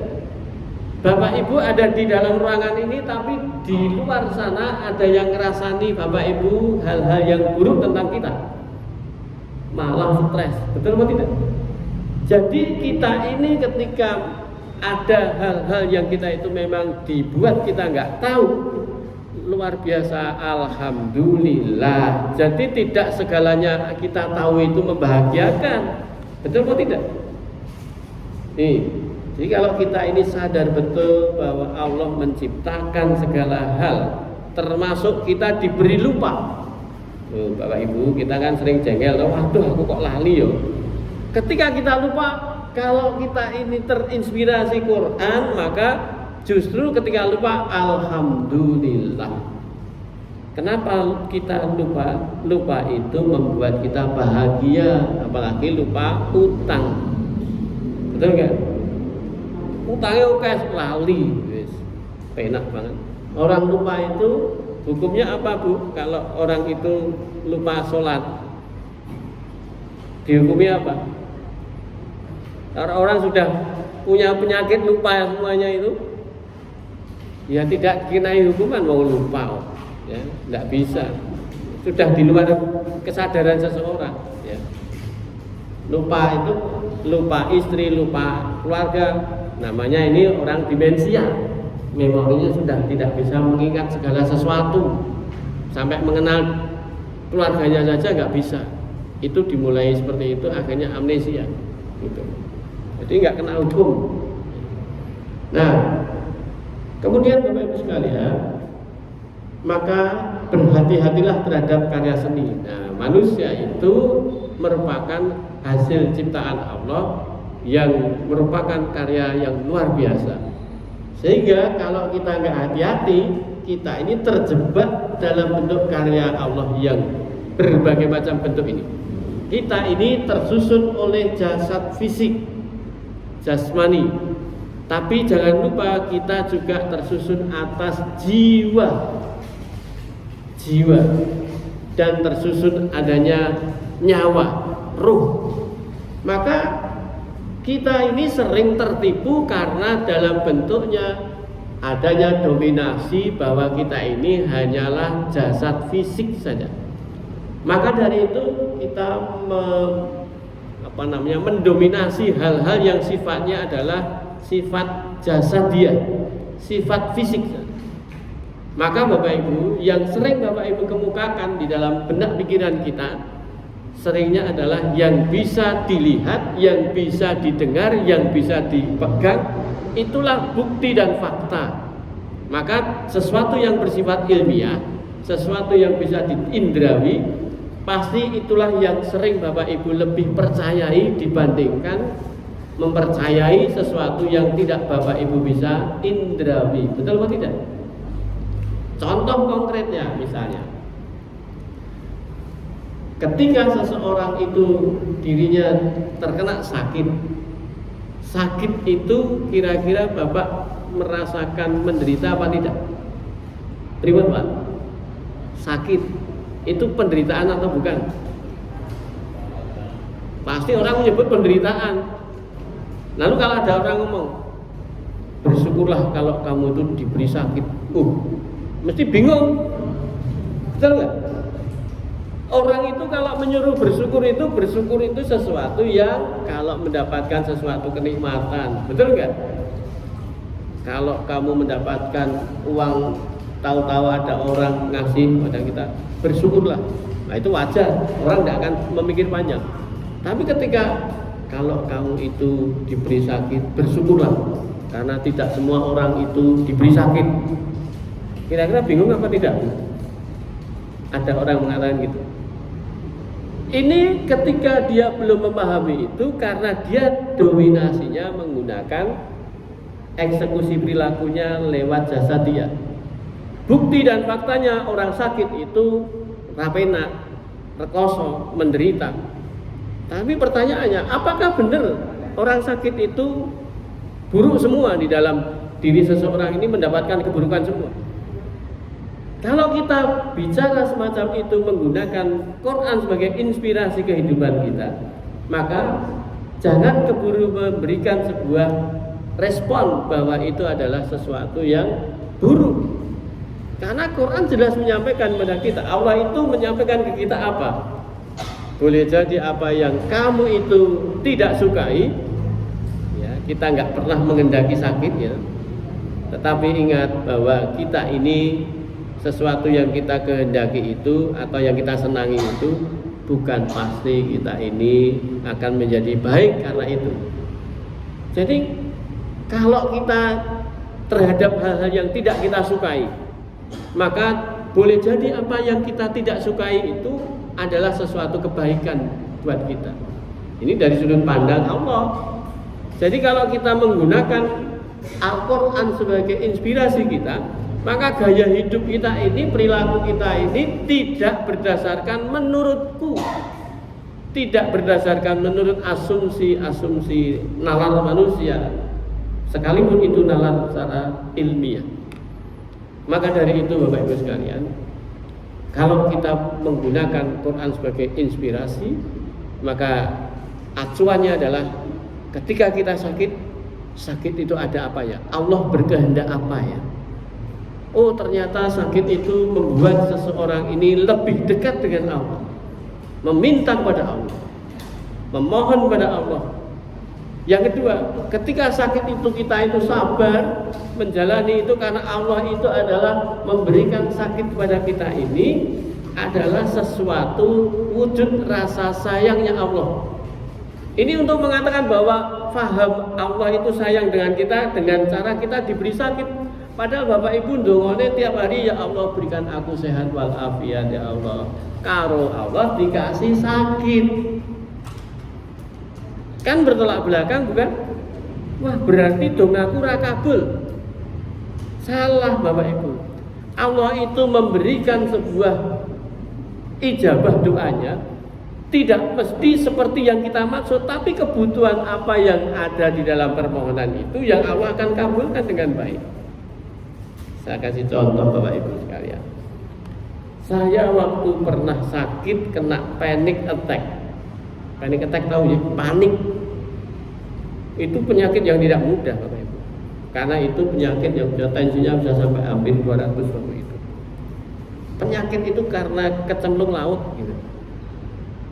Speaker 2: Bapak Ibu ada di dalam ruangan ini, tapi di luar sana ada yang ngerasani Bapak Ibu hal-hal yang buruk tentang kita, malah stres. Betul atau tidak? Jadi kita ini ketika ada hal-hal yang kita itu memang dibuat kita nggak tahu, luar biasa, alhamdulillah. Jadi tidak segalanya kita tahu itu membahagiakan. Betul atau tidak? Nih, jadi kalau kita ini sadar betul bahwa Allah menciptakan segala hal, termasuk kita diberi lupa. Bapak Ibu, kita kan sering jengkel, waduh aku kok lali yo. Ketika kita lupa, kalau kita ini terinspirasi Quran, maka justru ketika lupa, alhamdulillah. Kenapa kita lupa? Lupa itu membuat kita bahagia, apalagi lupa utang. Betul nggak? Utangnya oke, lali, wis penak banget. Orang lupa itu hukumnya apa, Bu? Kalau orang itu lupa sholat, dihukumi apa? Kalau orang sudah punya penyakit lupa semuanya itu, ya tidak dikenai hukuman, mau lupa, ya, tidak bisa. Sudah di luar kesadaran seseorang, ya. Lupa itu lupa istri, lupa keluarga, namanya ini orang demensia. Memorinya sudah tidak bisa mengingat segala sesuatu, sampai mengenal keluarganya saja nggak bisa. Itu dimulai seperti itu, akhirnya amnesia, gitu. Jadi nggak kena hukum. Nah, kemudian Bapak Ibu sekalian, maka berhati-hatilah terhadap karya seni. Nah, manusia itu merupakan hasil ciptaan Allah yang merupakan karya yang luar biasa. Sehingga kalau kita nggak hati-hati, kita ini terjebak dalam bentuk karya Allah yang berbagai macam bentuk ini. Kita ini tersusun oleh jasad fisik, jasmani. Tapi jangan lupa kita juga tersusun atas jiwa, dan tersusun adanya nyawa, ruh. Maka kita ini sering tertipu karena dalam bentuknya adanya dominasi bahwa kita ini hanyalah jasad fisik saja. Maka dari itu kita mendominasi hal-hal yang sifatnya adalah sifat jasadiah, sifat fisik. Maka Bapak Ibu, yang sering Bapak Ibu kemukakan di dalam benak pikiran kita seringnya adalah yang bisa dilihat, yang bisa didengar, yang bisa dipegang, itulah bukti dan fakta. Maka sesuatu yang bersifat ilmiah, sesuatu yang bisa diindrawi, pasti itulah yang sering Bapak Ibu lebih percayai dibandingkan mempercayai sesuatu yang tidak Bapak Ibu bisa indrawi. Betul atau tidak? Contoh konkretnya misalnya, ketika seseorang itu dirinya terkena sakit itu kira-kira Bapak merasakan menderita apa tidak? Ribet Pak? Sakit itu penderitaan atau bukan? Pasti orang menyebut penderitaan. Lalu kalau ada orang ngomong, bersyukurlah kalau kamu itu diberi sakit, mesti bingung, betul nggak? Orang itu kalau menyuruh bersyukur itu sesuatu yang kalau mendapatkan sesuatu kenikmatan, betul nggak? Kalau kamu mendapatkan uang, tahu-tahu ada orang ngasih pada kita, bersyukurlah. Nah itu wajar, orang tidak akan memikir panjang. Tapi ketika kalau kamu itu diberi sakit, bersyukurlah, karena tidak semua orang itu diberi sakit. Kira-kira bingung apa tidak? Ada orang mengatakan gitu. Ini ketika dia belum memahami itu karena dia dominasinya menggunakan eksekusi perilakunya lewat jasa dia. Bukti dan faktanya orang sakit itu rapena, rekoso, menderita. Tapi pertanyaannya, apakah benar orang sakit itu buruk semua di dalam diri seseorang ini mendapatkan keburukan semua? Kalau kita bicara semacam itu menggunakan Quran sebagai inspirasi kehidupan kita, maka jangan keburu memberikan sebuah respon bahwa itu adalah sesuatu yang buruk. Karena Quran jelas menyampaikan kepada kita, Allah itu menyampaikan ke kita apa? Boleh jadi apa yang kamu itu tidak sukai, ya, kita nggak pernah mengendaki sakit, ya. Tetapi ingat bahwa kita ini sesuatu yang kita kehendaki itu atau yang kita senangi itu bukan pasti kita ini akan menjadi baik karena itu. Jadi kalau kita terhadap hal-hal yang tidak kita sukai, maka boleh jadi apa yang kita tidak sukai itu adalah sesuatu kebaikan buat kita. Ini dari sudut pandang Allah. Jadi kalau kita menggunakan Al-Quran sebagai inspirasi kita, maka gaya hidup kita ini, perilaku kita ini tidak berdasarkan menurutku, tidak berdasarkan menurut asumsi nalar manusia, sekalipun itu nalar secara ilmiah. Maka dari itu Bapak Ibu sekalian, kalau kita menggunakan Quran sebagai inspirasi, maka acuannya adalah ketika kita sakit itu ada apa ya? Allah berkehendak apa ya? Oh, ternyata sakit itu membuat seseorang ini lebih dekat dengan Allah, meminta kepada Allah, memohon kepada Allah. Yang kedua, ketika sakit itu kita itu sabar menjalani itu karena Allah itu adalah memberikan sakit kepada kita ini adalah sesuatu wujud rasa sayangnya Allah. Ini untuk mengatakan bahwa faham Allah itu sayang dengan kita dengan cara kita diberi sakit. Padahal Bapak Ibu ndongone tiap hari, ya Allah berikan aku sehat walafiat ya Allah. Karo Allah dikasih sakit. Kan bertolak belakang bukan? Wah, berarti dongaku ra kabul. Salah Bapak Ibu. Allah itu memberikan sebuah ijabah doanya tidak mesti seperti yang kita maksud, tapi kebutuhan apa yang ada di dalam permohonan itu yang Allah akan kabulkan dengan baik. Saya kasih contoh Bapak Ibu sekalian. Saya waktu pernah sakit kena panic attack. Panic attack tahu ya? Panik. Itu penyakit yang tidak mudah Bapak Ibu. Karena itu penyakit yang tensinya bisa sampai hampir 200 waktu itu. Penyakit itu karena kecemplung laut gitu.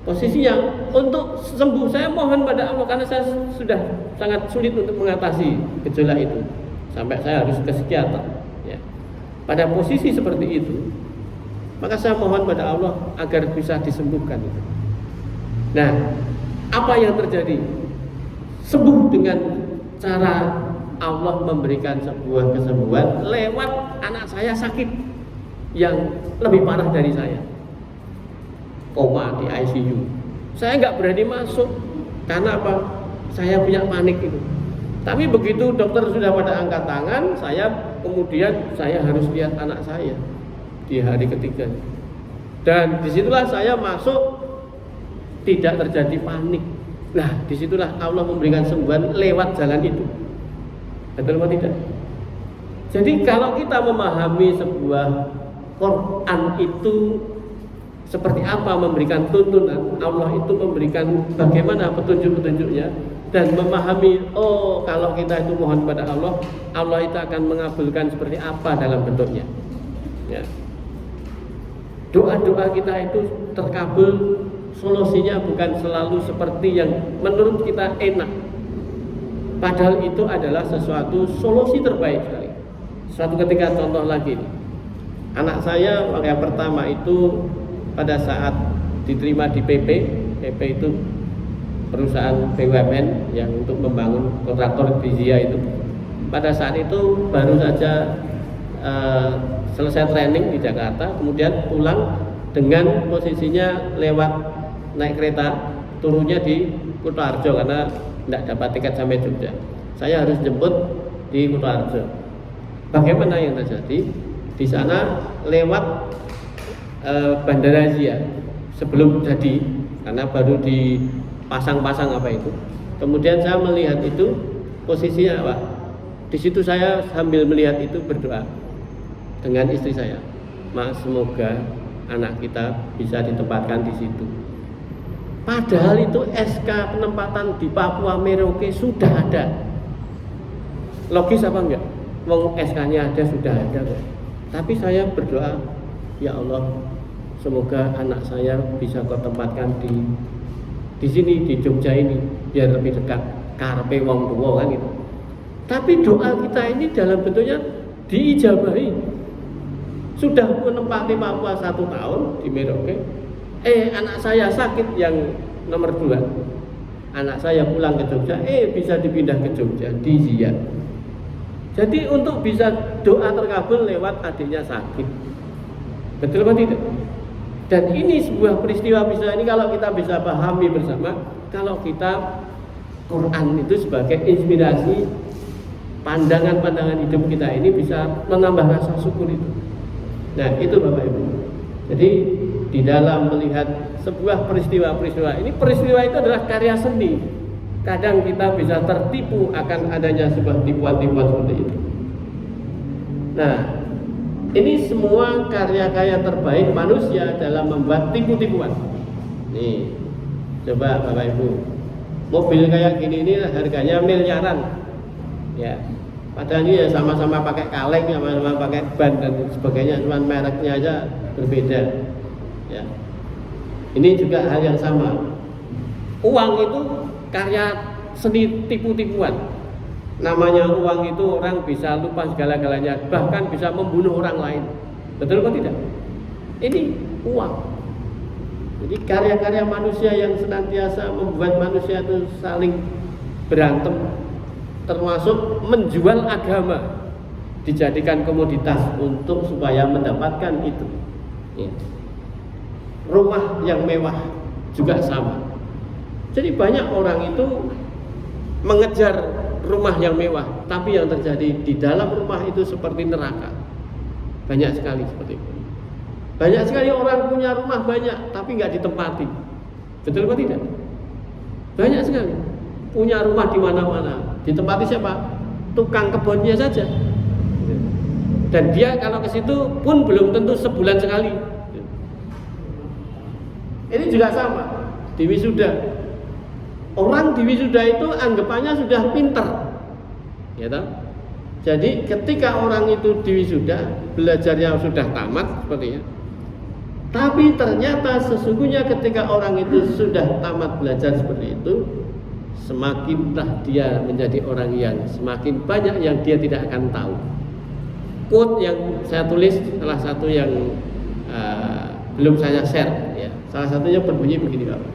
Speaker 2: Posisinya untuk sembuh saya mohon pada Allah karena saya sudah sangat sulit untuk mengatasi gejala itu. Sampai saya harus ke psikiater. Ya. Pada posisi seperti itu, maka saya mohon pada Allah agar bisa disembuhkan itu. Nah, apa yang terjadi? Sembuh dengan cara Allah memberikan sebuah kesembuhan lewat anak saya sakit yang lebih parah dari saya, koma di ICU. Saya nggak berani masuk karena apa? Saya punya panik itu. Tapi begitu dokter sudah pada angkat tangan, kemudian saya harus lihat anak saya di hari ketiga. Dan disitulah saya masuk, tidak terjadi panik. Nah, disitulah Allah memberikan sembuhan lewat jalan itu. Betul atau tidak? Jadi kalau kita memahami sebuah Quran itu seperti apa memberikan tuntunan, Allah itu memberikan bagaimana petunjuk-petunjuknya, dan memahami, oh kalau kita itu mohon pada Allah, Allah itu akan mengabulkan seperti apa dalam bentuknya. Ya. Doa-doa kita itu terkabul, solusinya bukan selalu seperti yang menurut kita enak. Padahal itu adalah sesuatu solusi terbaik sekali. Suatu ketika contoh lagi nih. Anak saya yang pertama itu pada saat diterima di PP itu perusahaan BUMN yang untuk membangun kontraktor di Zia itu. Pada saat itu baru saja selesai training di Jakarta, kemudian pulang dengan posisinya lewat naik kereta, turunnya di Kutoarjo karena tidak dapat tiket sampai Jogja. Saya harus jemput di Kutoarjo. Bagaimana yang terjadi? Di sana lewat Bandara Zia sebelum jadi, karena baru dipasang-pasang apa itu. Kemudian saya melihat itu posisinya apa? Di situ saya sambil melihat itu berdoa dengan istri saya. Mas, semoga anak kita bisa ditempatkan di situ. Padahal itu SK penempatan di Papua Merauke sudah ada. logis apa enggak? Wong SK-nya ada, sudah ada kok. Tapi saya berdoa, ya Allah, semoga anak saya bisa kau tempatkan di sini, di Jogja ini, biar lebih dekat karepe wong tuwa kan gitu. Tapi doa kita ini dalam bentuknya diijabahi. Sudah menempati Papua 1 tahun di Merauke. Anak saya sakit yang nomor 2. Anak saya pulang ke Jogja, bisa dipindah ke Jogja, di Ziyad. Jadi untuk bisa doa terkabul lewat adiknya sakit. Betul apa tidak? Dan ini sebuah peristiwa ini kalau kita bisa pahami bersama, kalau kita Quran itu sebagai inspirasi pandangan-pandangan hidup kita ini bisa menambah rasa syukur itu. Nah itu Bapak Ibu. Jadi di dalam melihat sebuah peristiwa ini, peristiwa itu adalah karya seni. Kadang kita bisa tertipu akan adanya sebuah tipuan-tipuan seperti itu. Nah, ini semua karya-karya terbaik manusia dalam membuat tipu-tipuan. Nih, coba Bapak Ibu, mobil kayak gini ini harganya miliaran, ya. Padahal ini ya sama-sama pakai kaleng, sama-sama pakai ban dan sebagainya, cuma mereknya aja berbeda. Ya. Ini juga hal yang sama. Uang itu karya seni tipu-tipuan. Namanya uang itu orang bisa lupa segala-galanya, bahkan bisa membunuh orang lain. Betul atau tidak? Ini uang. Jadi karya-karya manusia yang senantiasa membuat manusia itu saling berantem, termasuk menjual agama, dijadikan komoditas untuk supaya mendapatkan itu. Ya. Rumah yang mewah juga sama. Jadi banyak orang itu mengejar rumah yang mewah, tapi yang terjadi di dalam rumah itu seperti neraka. Banyak sekali seperti itu. Banyak sekali orang punya rumah banyak, tapi nggak ditempati. Betul atau tidak? Banyak sekali punya rumah di mana-mana, ditempati siapa? Tukang kebunnya saja. Dan dia kalau ke situ pun belum tentu sebulan sekali. Ini juga sama di wisuda. Orang di wisuda itu anggapannya sudah pinter, ya toh? Jadi ketika orang itu di wisuda, belajarnya sudah tamat sepertinya. Tapi ternyata sesungguhnya ketika orang itu sudah tamat belajar seperti itu, semakinlah dia menjadi orang yang semakin banyak yang dia tidak akan tahu. Quote yang saya tulis salah satu yang belum saya share, ya. Salah satunya berbunyi begini, Bapak.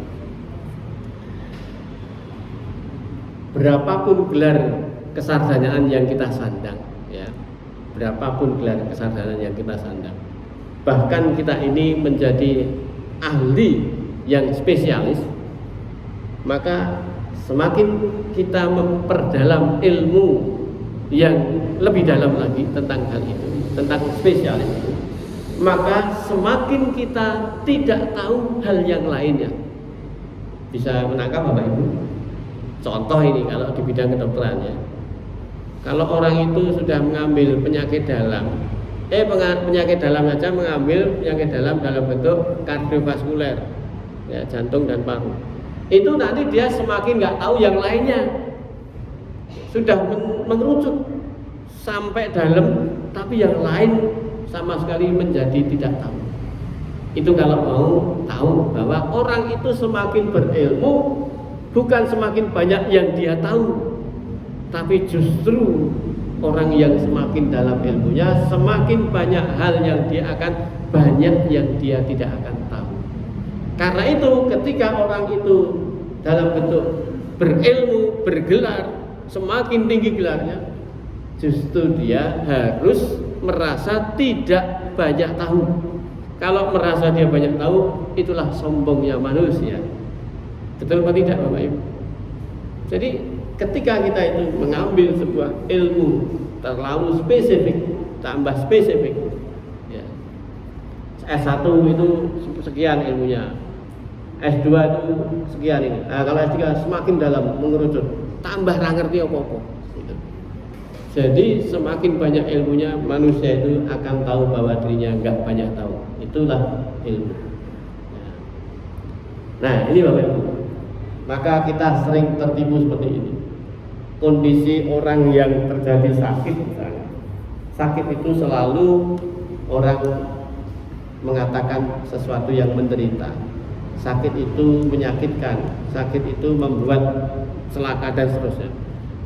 Speaker 2: Berapapun gelar kesardanaan yang kita sandang, ya, berapapun gelar kesardanaan yang kita sandang, bahkan kita ini menjadi ahli yang spesialis, maka semakin kita memperdalam ilmu yang lebih dalam lagi tentang hal itu, tentang spesialis itu, maka semakin kita tidak tahu hal yang lainnya. Bisa menangkap Bapak Ibu? Contoh ini kalau di bidang kedokteran, ya. Kalau orang itu sudah mengambil penyakit dalam, penyakit dalam saja mengambil penyakit dalam bentuk kardiovaskuler, ya, jantung dan paru. Itu nanti dia semakin nggak tahu yang lainnya. Sudah mengerucut sampai dalam, tapi yang lain sama sekali menjadi tidak tahu. Itu kalau mau tahu bahwa orang itu semakin berilmu, bukan semakin banyak yang dia tahu, tapi justru orang yang semakin dalam ilmunya, semakin banyak hal yang dia akan banyak yang dia tidak akan tahu. Karena itu ketika orang itu dalam bentuk berilmu, bergelar, semakin tinggi gelarnya, justru dia harus merasa tidak banyak tahu. Kalau merasa dia banyak tahu, itulah sombongnya manusia. Betul atau tidak Bapak Ibu? Jadi ketika kita itu mengambil sebuah ilmu terlalu spesifik, tambah spesifik, ya. S1 itu sekian ilmunya, S2 itu sekian ini. Nah, kalau S3 semakin dalam mengerucut, tambah ra ngerti apa-apa. Gitu. Jadi semakin banyak ilmunya, manusia itu akan tahu bahwa dirinya enggak banyak tahu. Itulah ilmu. Nah, ini Bapak Ibu. Maka kita sering tertipu seperti ini. kondisi orang yang terjadi sakit misalnya. Sakit itu selalu orang mengatakan sesuatu yang menderita. Sakit itu menyakitkan, sakit itu membuat celaka dan seterusnya.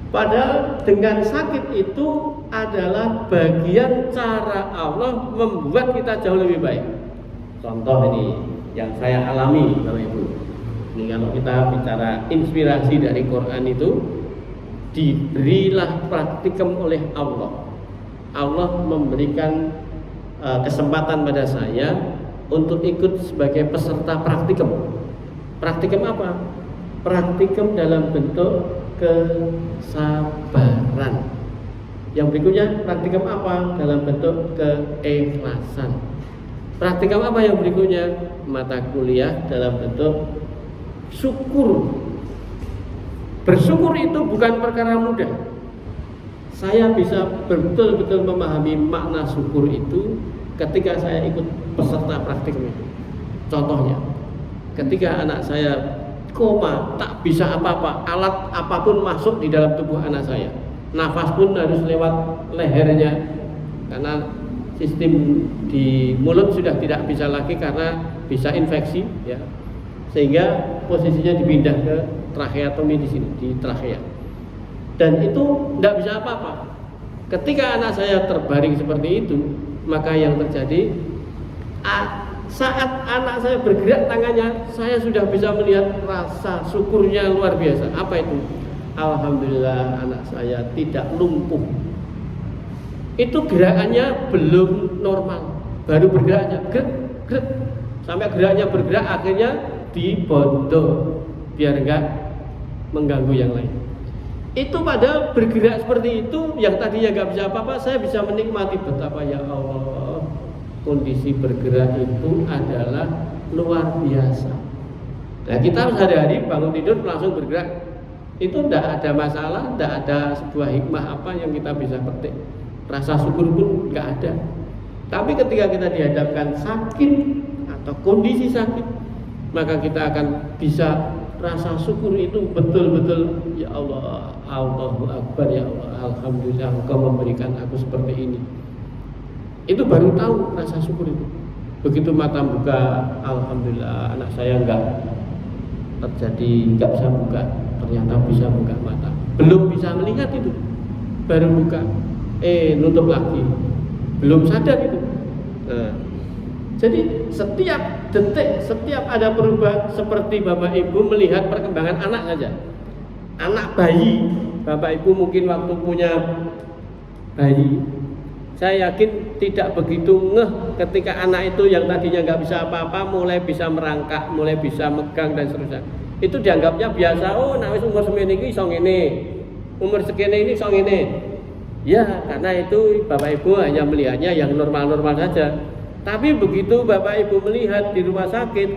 Speaker 2: Padahal dengan sakit itu adalah bagian cara Allah membuat kita jauh lebih baik. Contoh ini yang saya alami Bapak Ibu. Ini kalau kita bicara inspirasi dari Quran itu, diberilah praktikum oleh Allah. Allah memberikan kesempatan pada saya untuk ikut sebagai peserta praktikum. Praktikum apa? Praktikum dalam bentuk kesabaran. Yang berikutnya praktikum apa? Dalam bentuk keikhlasan. Praktikum apa yang berikutnya? Mata kuliah dalam bentuk syukur. Bersyukur itu bukan perkara mudah. Saya bisa betul-betul memahami makna syukur itu ketika saya ikut peserta praktikum itu. Contohnya, ketika anak saya koma, tak bisa apa-apa, alat apapun masuk di dalam tubuh anak saya, nafas pun harus lewat lehernya karena sistem di mulut sudah tidak bisa lagi karena bisa infeksi, ya, sehingga posisinya dipindah ke tracheotomi di sini, di trachea, dan itu tidak bisa apa-apa. Ketika anak saya terbaring seperti itu, maka yang terjadi saat anak saya bergerak tangannya, saya sudah bisa melihat rasa syukurnya luar biasa. Apa itu? Alhamdulillah anak saya tidak lumpuh. Itu gerakannya belum normal, baru bergeraknya gerak, sampai geraknya bergerak akhirnya dibondol biar enggak mengganggu yang lain. Itu padahal bergerak seperti itu, yang tadinya nggak bisa apa-apa, saya bisa menikmati betapa ya Allah, kondisi bergerak itu adalah luar biasa. Nah, kita sehari-hari bangun tidur langsung bergerak, itu tidak ada masalah, tidak ada sebuah hikmah apa yang kita bisa petik. Rasa syukur pun nggak ada. Tapi ketika kita dihadapkan sakit atau kondisi sakit, maka kita akan bisa rasa syukur itu betul-betul, ya Allah, Allahu Akbar, ya Allah, Alhamdulillah Engkau memberikan aku seperti ini. Itu baru tahu rasa syukur itu. Begitu mata buka, Alhamdulillah anak saya enggak bisa buka, ternyata bisa buka mata. Belum bisa melihat itu, baru buka, nutup lagi, belum sadar itu. Nah, jadi setiap detik, setiap ada perubahan, seperti Bapak Ibu melihat perkembangan anak saja. Anak bayi, Bapak Ibu mungkin waktu punya bayi, saya yakin tidak begitu ngeh ketika anak itu yang tadinya nggak bisa apa-apa mulai bisa merangkak, mulai bisa megang dan seterusnya. Itu dianggapnya biasa. Oh, nek wis umur semene iki iso ngene. Umur segini ini iso ngene. Ya, karena itu Bapak Ibu hanya melihatnya yang normal-normal saja. Tapi begitu Bapak Ibu melihat di rumah sakit,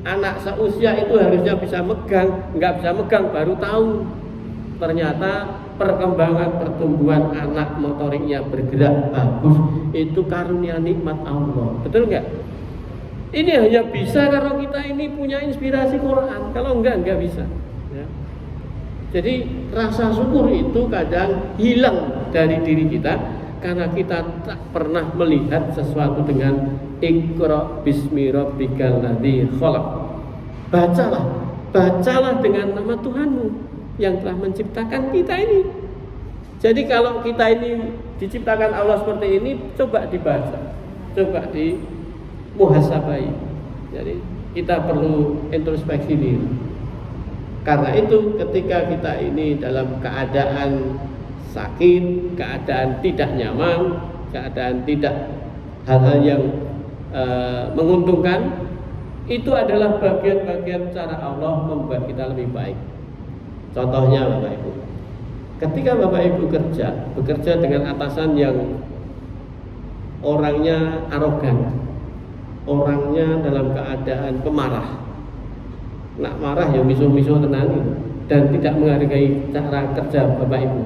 Speaker 2: anak seusia itu harusnya bisa megang, nggak bisa megang, baru tahu ternyata perkembangan pertumbuhan anak motoriknya bergerak bagus, itu karunia nikmat Allah. Betul nggak? Ini hanya bisa kalau kita ini punya inspirasi Quran. Kalau nggak bisa. Ya. Jadi rasa syukur itu kadang hilang dari diri kita karena kita tak pernah melihat sesuatu dengan Iqra bismi rabbikal ladzi khalaq. Bacalah dengan nama Tuhanmu yang telah menciptakan kita ini. Jadi kalau kita ini diciptakan Allah seperti ini, coba dibaca, coba dimuhasabai. Jadi kita perlu introspeksi diri. Karena itu ketika kita ini dalam keadaan sakit, keadaan tidak nyaman, keadaan tidak hal-hal yang menguntungkan, itu adalah bagian-bagian cara Allah membuat kita lebih baik. Contohnya Bapak Ibu, ketika Bapak Ibu bekerja dengan atasan yang orangnya arogan, orangnya dalam keadaan pemarah, nak marah ya misuh-misuh tenang dan tidak menghargai cara kerja Bapak Ibu.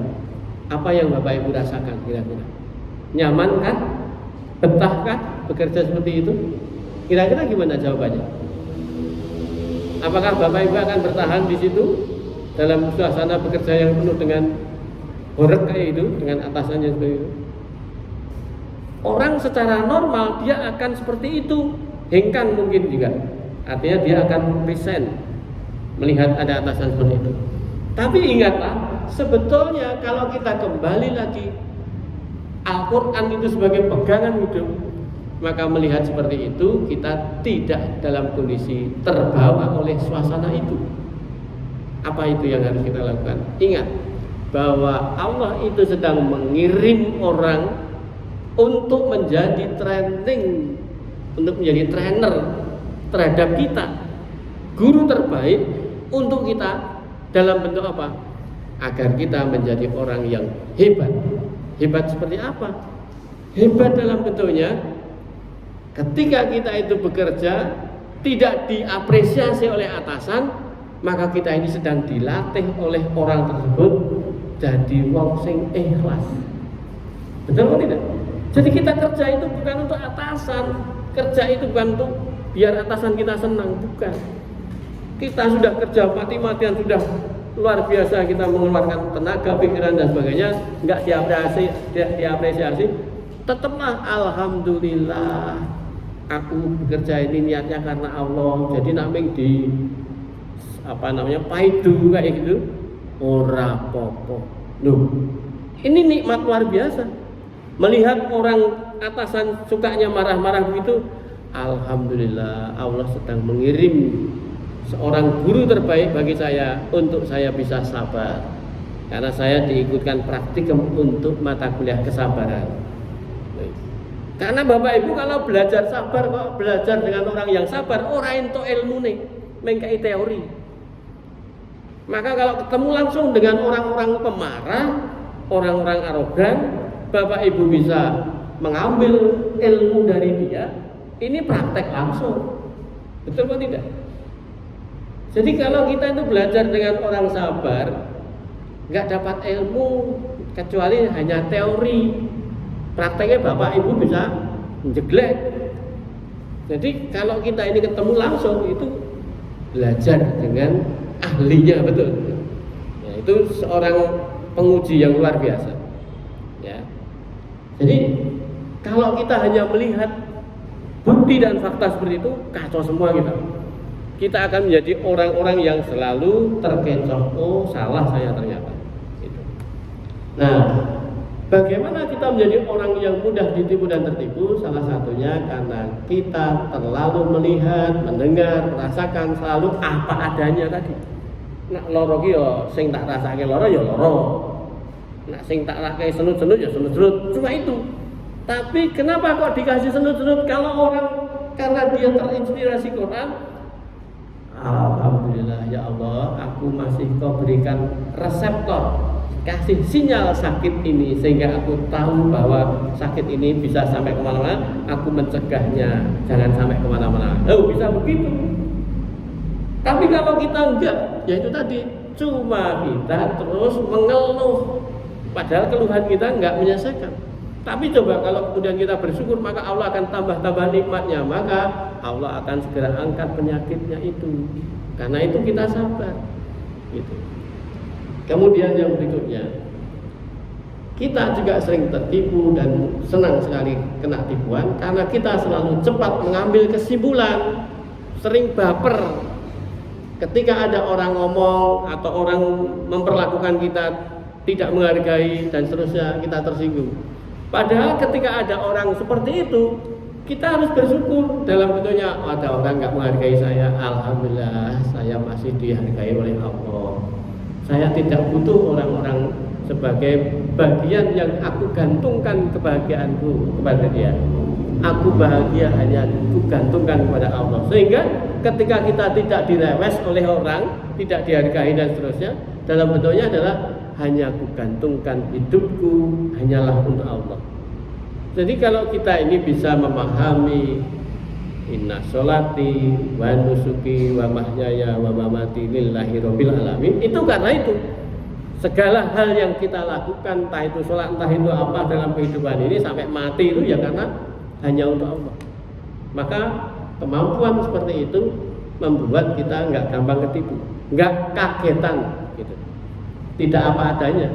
Speaker 2: Apa yang Bapak Ibu rasakan kira-kira? Nyaman kan? Betah kan bekerja seperti itu? Kira-kira gimana jawabannya? Apakah Bapak Ibu akan bertahan di situ dalam suasana bekerja yang penuh dengan horeg kayak itu dengan atasannya seperti itu. Orang secara normal dia akan seperti itu, hengkang mungkin juga. Artinya dia akan resign melihat ada atasan seperti itu. Tapi ingatlah, sebetulnya kalau kita kembali lagi Al-Quran itu sebagai pegangan hidup, maka melihat seperti itu kita tidak dalam kondisi terbawa oleh suasana itu. Apa itu yang harus kita lakukan? Ingat bahwa Allah itu sedang mengirim orang untuk menjadi training, untuk menjadi trainer terhadap kita, guru terbaik untuk kita dalam bentuk apa? Agar kita menjadi orang yang hebat. Hebat seperti apa? Hebat dalam bentuknya ketika kita itu bekerja tidak diapresiasi oleh atasan, maka kita ini sedang dilatih oleh orang tersebut jadi wong sing ikhlas. Betul atau tidak? Jadi kita kerja itu bukan untuk atasan, kerja itu bukan untuk biar atasan kita senang, bukan. Kita sudah kerja mati-matian, sudah luar biasa, kita mengeluarkan tenaga, pikiran dan sebagainya, nggak diapresiasi, tetaplah alhamdulillah aku bekerja ini niatnya karena Allah. Jadi naming di paidu kayak gitu, ora popo. Loh, ini nikmat luar biasa. Melihat orang atasan sukanya marah-marah begitu, alhamdulillah Allah sedang mengirim seorang guru terbaik bagi saya untuk saya bisa sabar. Karena saya diikutkan praktikum untuk mata kuliah kesabaran. Karena Bapak Ibu kalau belajar sabar kok belajar dengan orang yang sabar, ora ento ilmune, mengkai teori. Maka kalau ketemu langsung dengan orang-orang pemarah, orang-orang arogan, Bapak Ibu bisa mengambil ilmu dari dia. Ini praktek langsung. Betul atau tidak? Jadi kalau kita itu belajar dengan orang sabar, nggak dapat ilmu kecuali hanya teori. Prakteknya Bapak Ibu bisa menjeglek. Jadi kalau kita ini ketemu langsung itu belajar dengan ahlinya, betul. Ya, itu seorang penguji yang luar biasa. Ya. Jadi kalau kita hanya melihat bukti dan fakta seperti itu, kacau semua kita. Kita akan menjadi orang-orang yang selalu terkecoh, oh salah saya ternyata. Gitu. Nah, bagaimana kita menjadi orang yang mudah ditipu dan tertipu? Salah satunya karena kita terlalu melihat, mendengar, merasakan selalu apa adanya tadi. Nak loro ki yo sing tak rasake loro ya loro. Nak sing tak rasake senut-senut ya senut-senut. Cuma itu. Tapi kenapa kok dikasih senut-senut kalau orang karena dia terinspirasi Quran? Alhamdulillah ya Allah, aku masih kau berikan reseptor, kasih sinyal sakit ini sehingga aku tahu bahwa sakit ini bisa sampai kemana-mana, aku mencegahnya jangan sampai kemana-mana. Oh bisa begitu. Tapi kalau kita enggak, ya itu tadi cuma kita terus mengeluh, padahal keluhan kita enggak menyelesaikan. Tapi coba kalau kemudian kita bersyukur, maka Allah akan tambah-tambah nikmatnya, maka Allah akan segera angkat penyakitnya itu. Karena itu kita sabar. Gitu. Kemudian yang berikutnya, kita juga sering tertipu dan senang sekali kena tipuan karena kita selalu cepat mengambil kesimpulan, sering baper. Ketika ada orang ngomong atau orang memperlakukan kita tidak menghargai dan seterusnya, kita tersinggung. Padahal ketika ada orang seperti itu, kita harus bersyukur dalam bentuknya, ada orang nggak menghargai saya, alhamdulillah saya masih dihargai oleh Allah. Saya tidak butuh orang-orang sebagai bagian yang aku gantungkan kebahagiaanku kepada dia. Aku bahagia hanya aku gantungkan kepada Allah. Sehingga ketika kita tidak direwes oleh orang, tidak dihargai dan seterusnya, dalam bentuknya adalah hanya aku gantungkan hidupku hanyalah untuk Allah. Jadi kalau kita ini bisa memahami inna sholati wa nusuki wa mahyaya wa mamati lillahi rabbil alamin, itu karena itu segala hal yang kita lakukan, entah itu sholat, entah itu apa dalam kehidupan ini sampai mati itu ya karena hanya untuk Allah. Maka kemampuan seperti itu membuat kita nggak gampang ketipu, nggak kagetan gitu. Tidak apa adanya.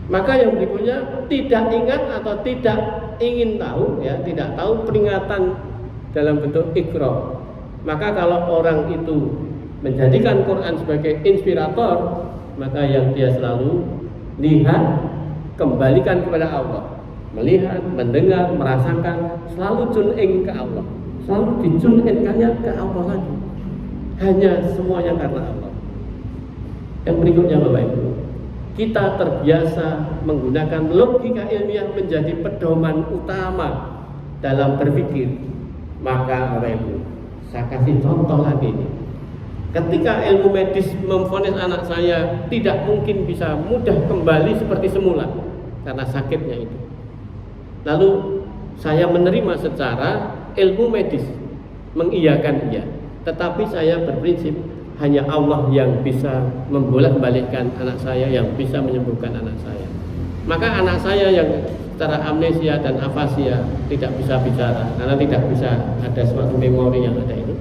Speaker 2: Maka yang berikutnya tidak ingat atau tidak ingin tahu, ya, tidak tahu peringatan dalam bentuk ikra. Maka kalau orang itu menjadikan Quran sebagai inspirator, maka yang dia selalu lihat, kembalikan kepada Allah, melihat, mendengar, merasakan, selalu tune in ke Allah, selalu dicune-inkannya ke Allah lagi, hanya semuanya karena Allah. Yang berikutnya Bapak Ibu, kita terbiasa menggunakan logika ilmiah menjadi pedoman utama dalam berpikir. Maka Bapak Ibu, saya kasih contoh lagi ini. Ketika ilmu medis memvonis anak saya tidak mungkin bisa mudah kembali seperti semula karena sakitnya itu, lalu saya menerima secara ilmu medis, mengiyakan iya, tetapi saya berprinsip hanya Allah yang bisa membolak-balikkan anak saya, yang bisa menyembuhkan anak saya. Maka anak saya yang secara amnesia dan afasia tidak bisa bicara karena tidak bisa ada suatu memori yang ada itu.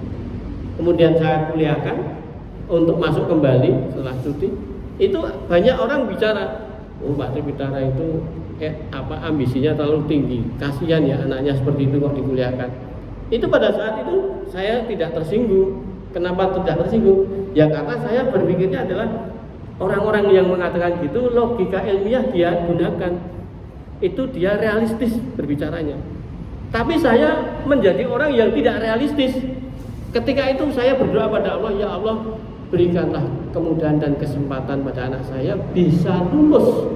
Speaker 2: Kemudian saya kuliahkan untuk masuk kembali setelah cuti. Itu banyak orang bicara, oh Pak Tripitara itu ambisinya terlalu tinggi, kasihan ya anaknya seperti itu kok dikuliahkan. Itu pada saat itu saya tidak tersinggung. Kenapa tidak tersinggung? Ya karena saya berpikirnya adalah orang-orang yang mengatakan gitu logika ilmiah dia gunakan, itu dia realistis berbicaranya. Tapi saya menjadi orang yang tidak realistis. Ketika itu saya berdoa pada Allah, ya Allah berikanlah kemudahan dan kesempatan pada anak saya bisa lulus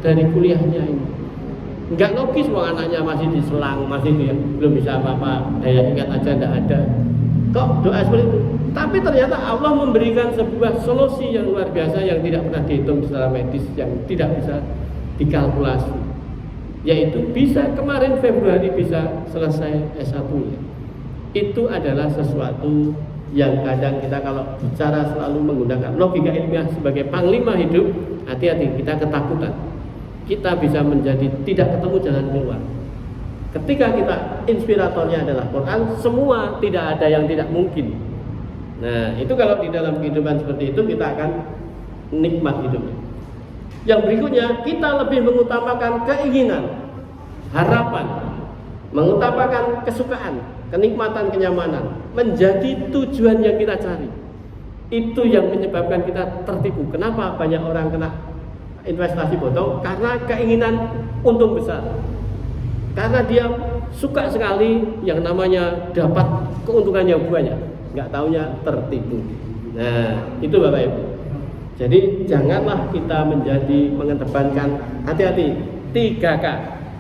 Speaker 2: dari kuliahnya ini. Enggak logis bahwa anaknya masih diselang, masih dia belum bisa apa-apa, daya ingat aja enggak ada. Kok doa seperti itu? Tapi ternyata Allah memberikan sebuah solusi yang luar biasa yang tidak pernah dihitung secara medis, yang tidak bisa dikalkulasi. Yaitu bisa kemarin Februari bisa selesai S1-nya. Itu adalah sesuatu yang kadang kita kalau bicara selalu menggunakan logika ilmiah sebagai panglima hidup, hati-hati, kita ketakutan. Kita bisa menjadi tidak ketemu jalan keluar. Ketika kita inspiratornya adalah Quran, semua tidak ada yang tidak mungkin. Nah, itu kalau di dalam kehidupan seperti itu kita akan nikmat hidupnya. Yang berikutnya, kita lebih mengutamakan keinginan, harapan, mengutamakan kesukaan, kenikmatan, kenyamanan menjadi tujuan yang kita cari. Itu yang menyebabkan kita tertipu. Kenapa banyak orang kena investasi bodong? Karena keinginan untung besar, karena dia suka sekali yang namanya dapat keuntungan yang banyak, nggak taunya tertipu. Nah, itu Bapak Ibu. Jadi janganlah kita menjadi mengedepankan, hati-hati, 3K,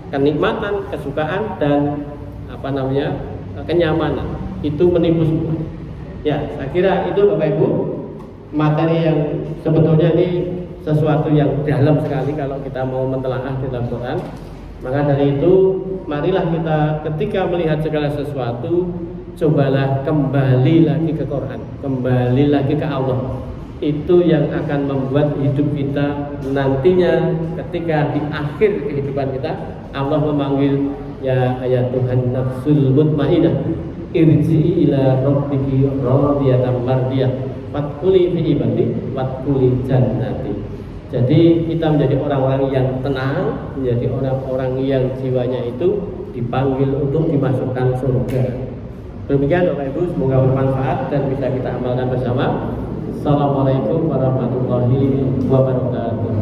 Speaker 2: kenikmatan, kesukaan, dan kenyamanan. Itu menipu semua. Ya, saya kira itu Bapak Ibu materi yang sebetulnya ini sesuatu yang dalam sekali kalau kita mau mentelaah di dalam Quran. Maka dari itu, marilah kita ketika melihat segala sesuatu, cobalah kembali lagi ke Quran, kembali lagi ke Allah. Itu yang akan membuat hidup kita nantinya ketika di akhir kehidupan kita, Allah memanggil, ya ayat Tuhan nafsul mutmainnah, irji'i ila rabbiki radiyatan mardiyah, fadkhuli fi ibadi wadkhuli jannati. Jadi kita menjadi orang-orang yang tenang, menjadi orang-orang yang jiwanya itu dipanggil untuk dimasukkan surga. Demikian Bapak Ibu, semoga bermanfaat dan bisa kita amalkan bersama. Assalamualaikum warahmatullahi wabarakatuh.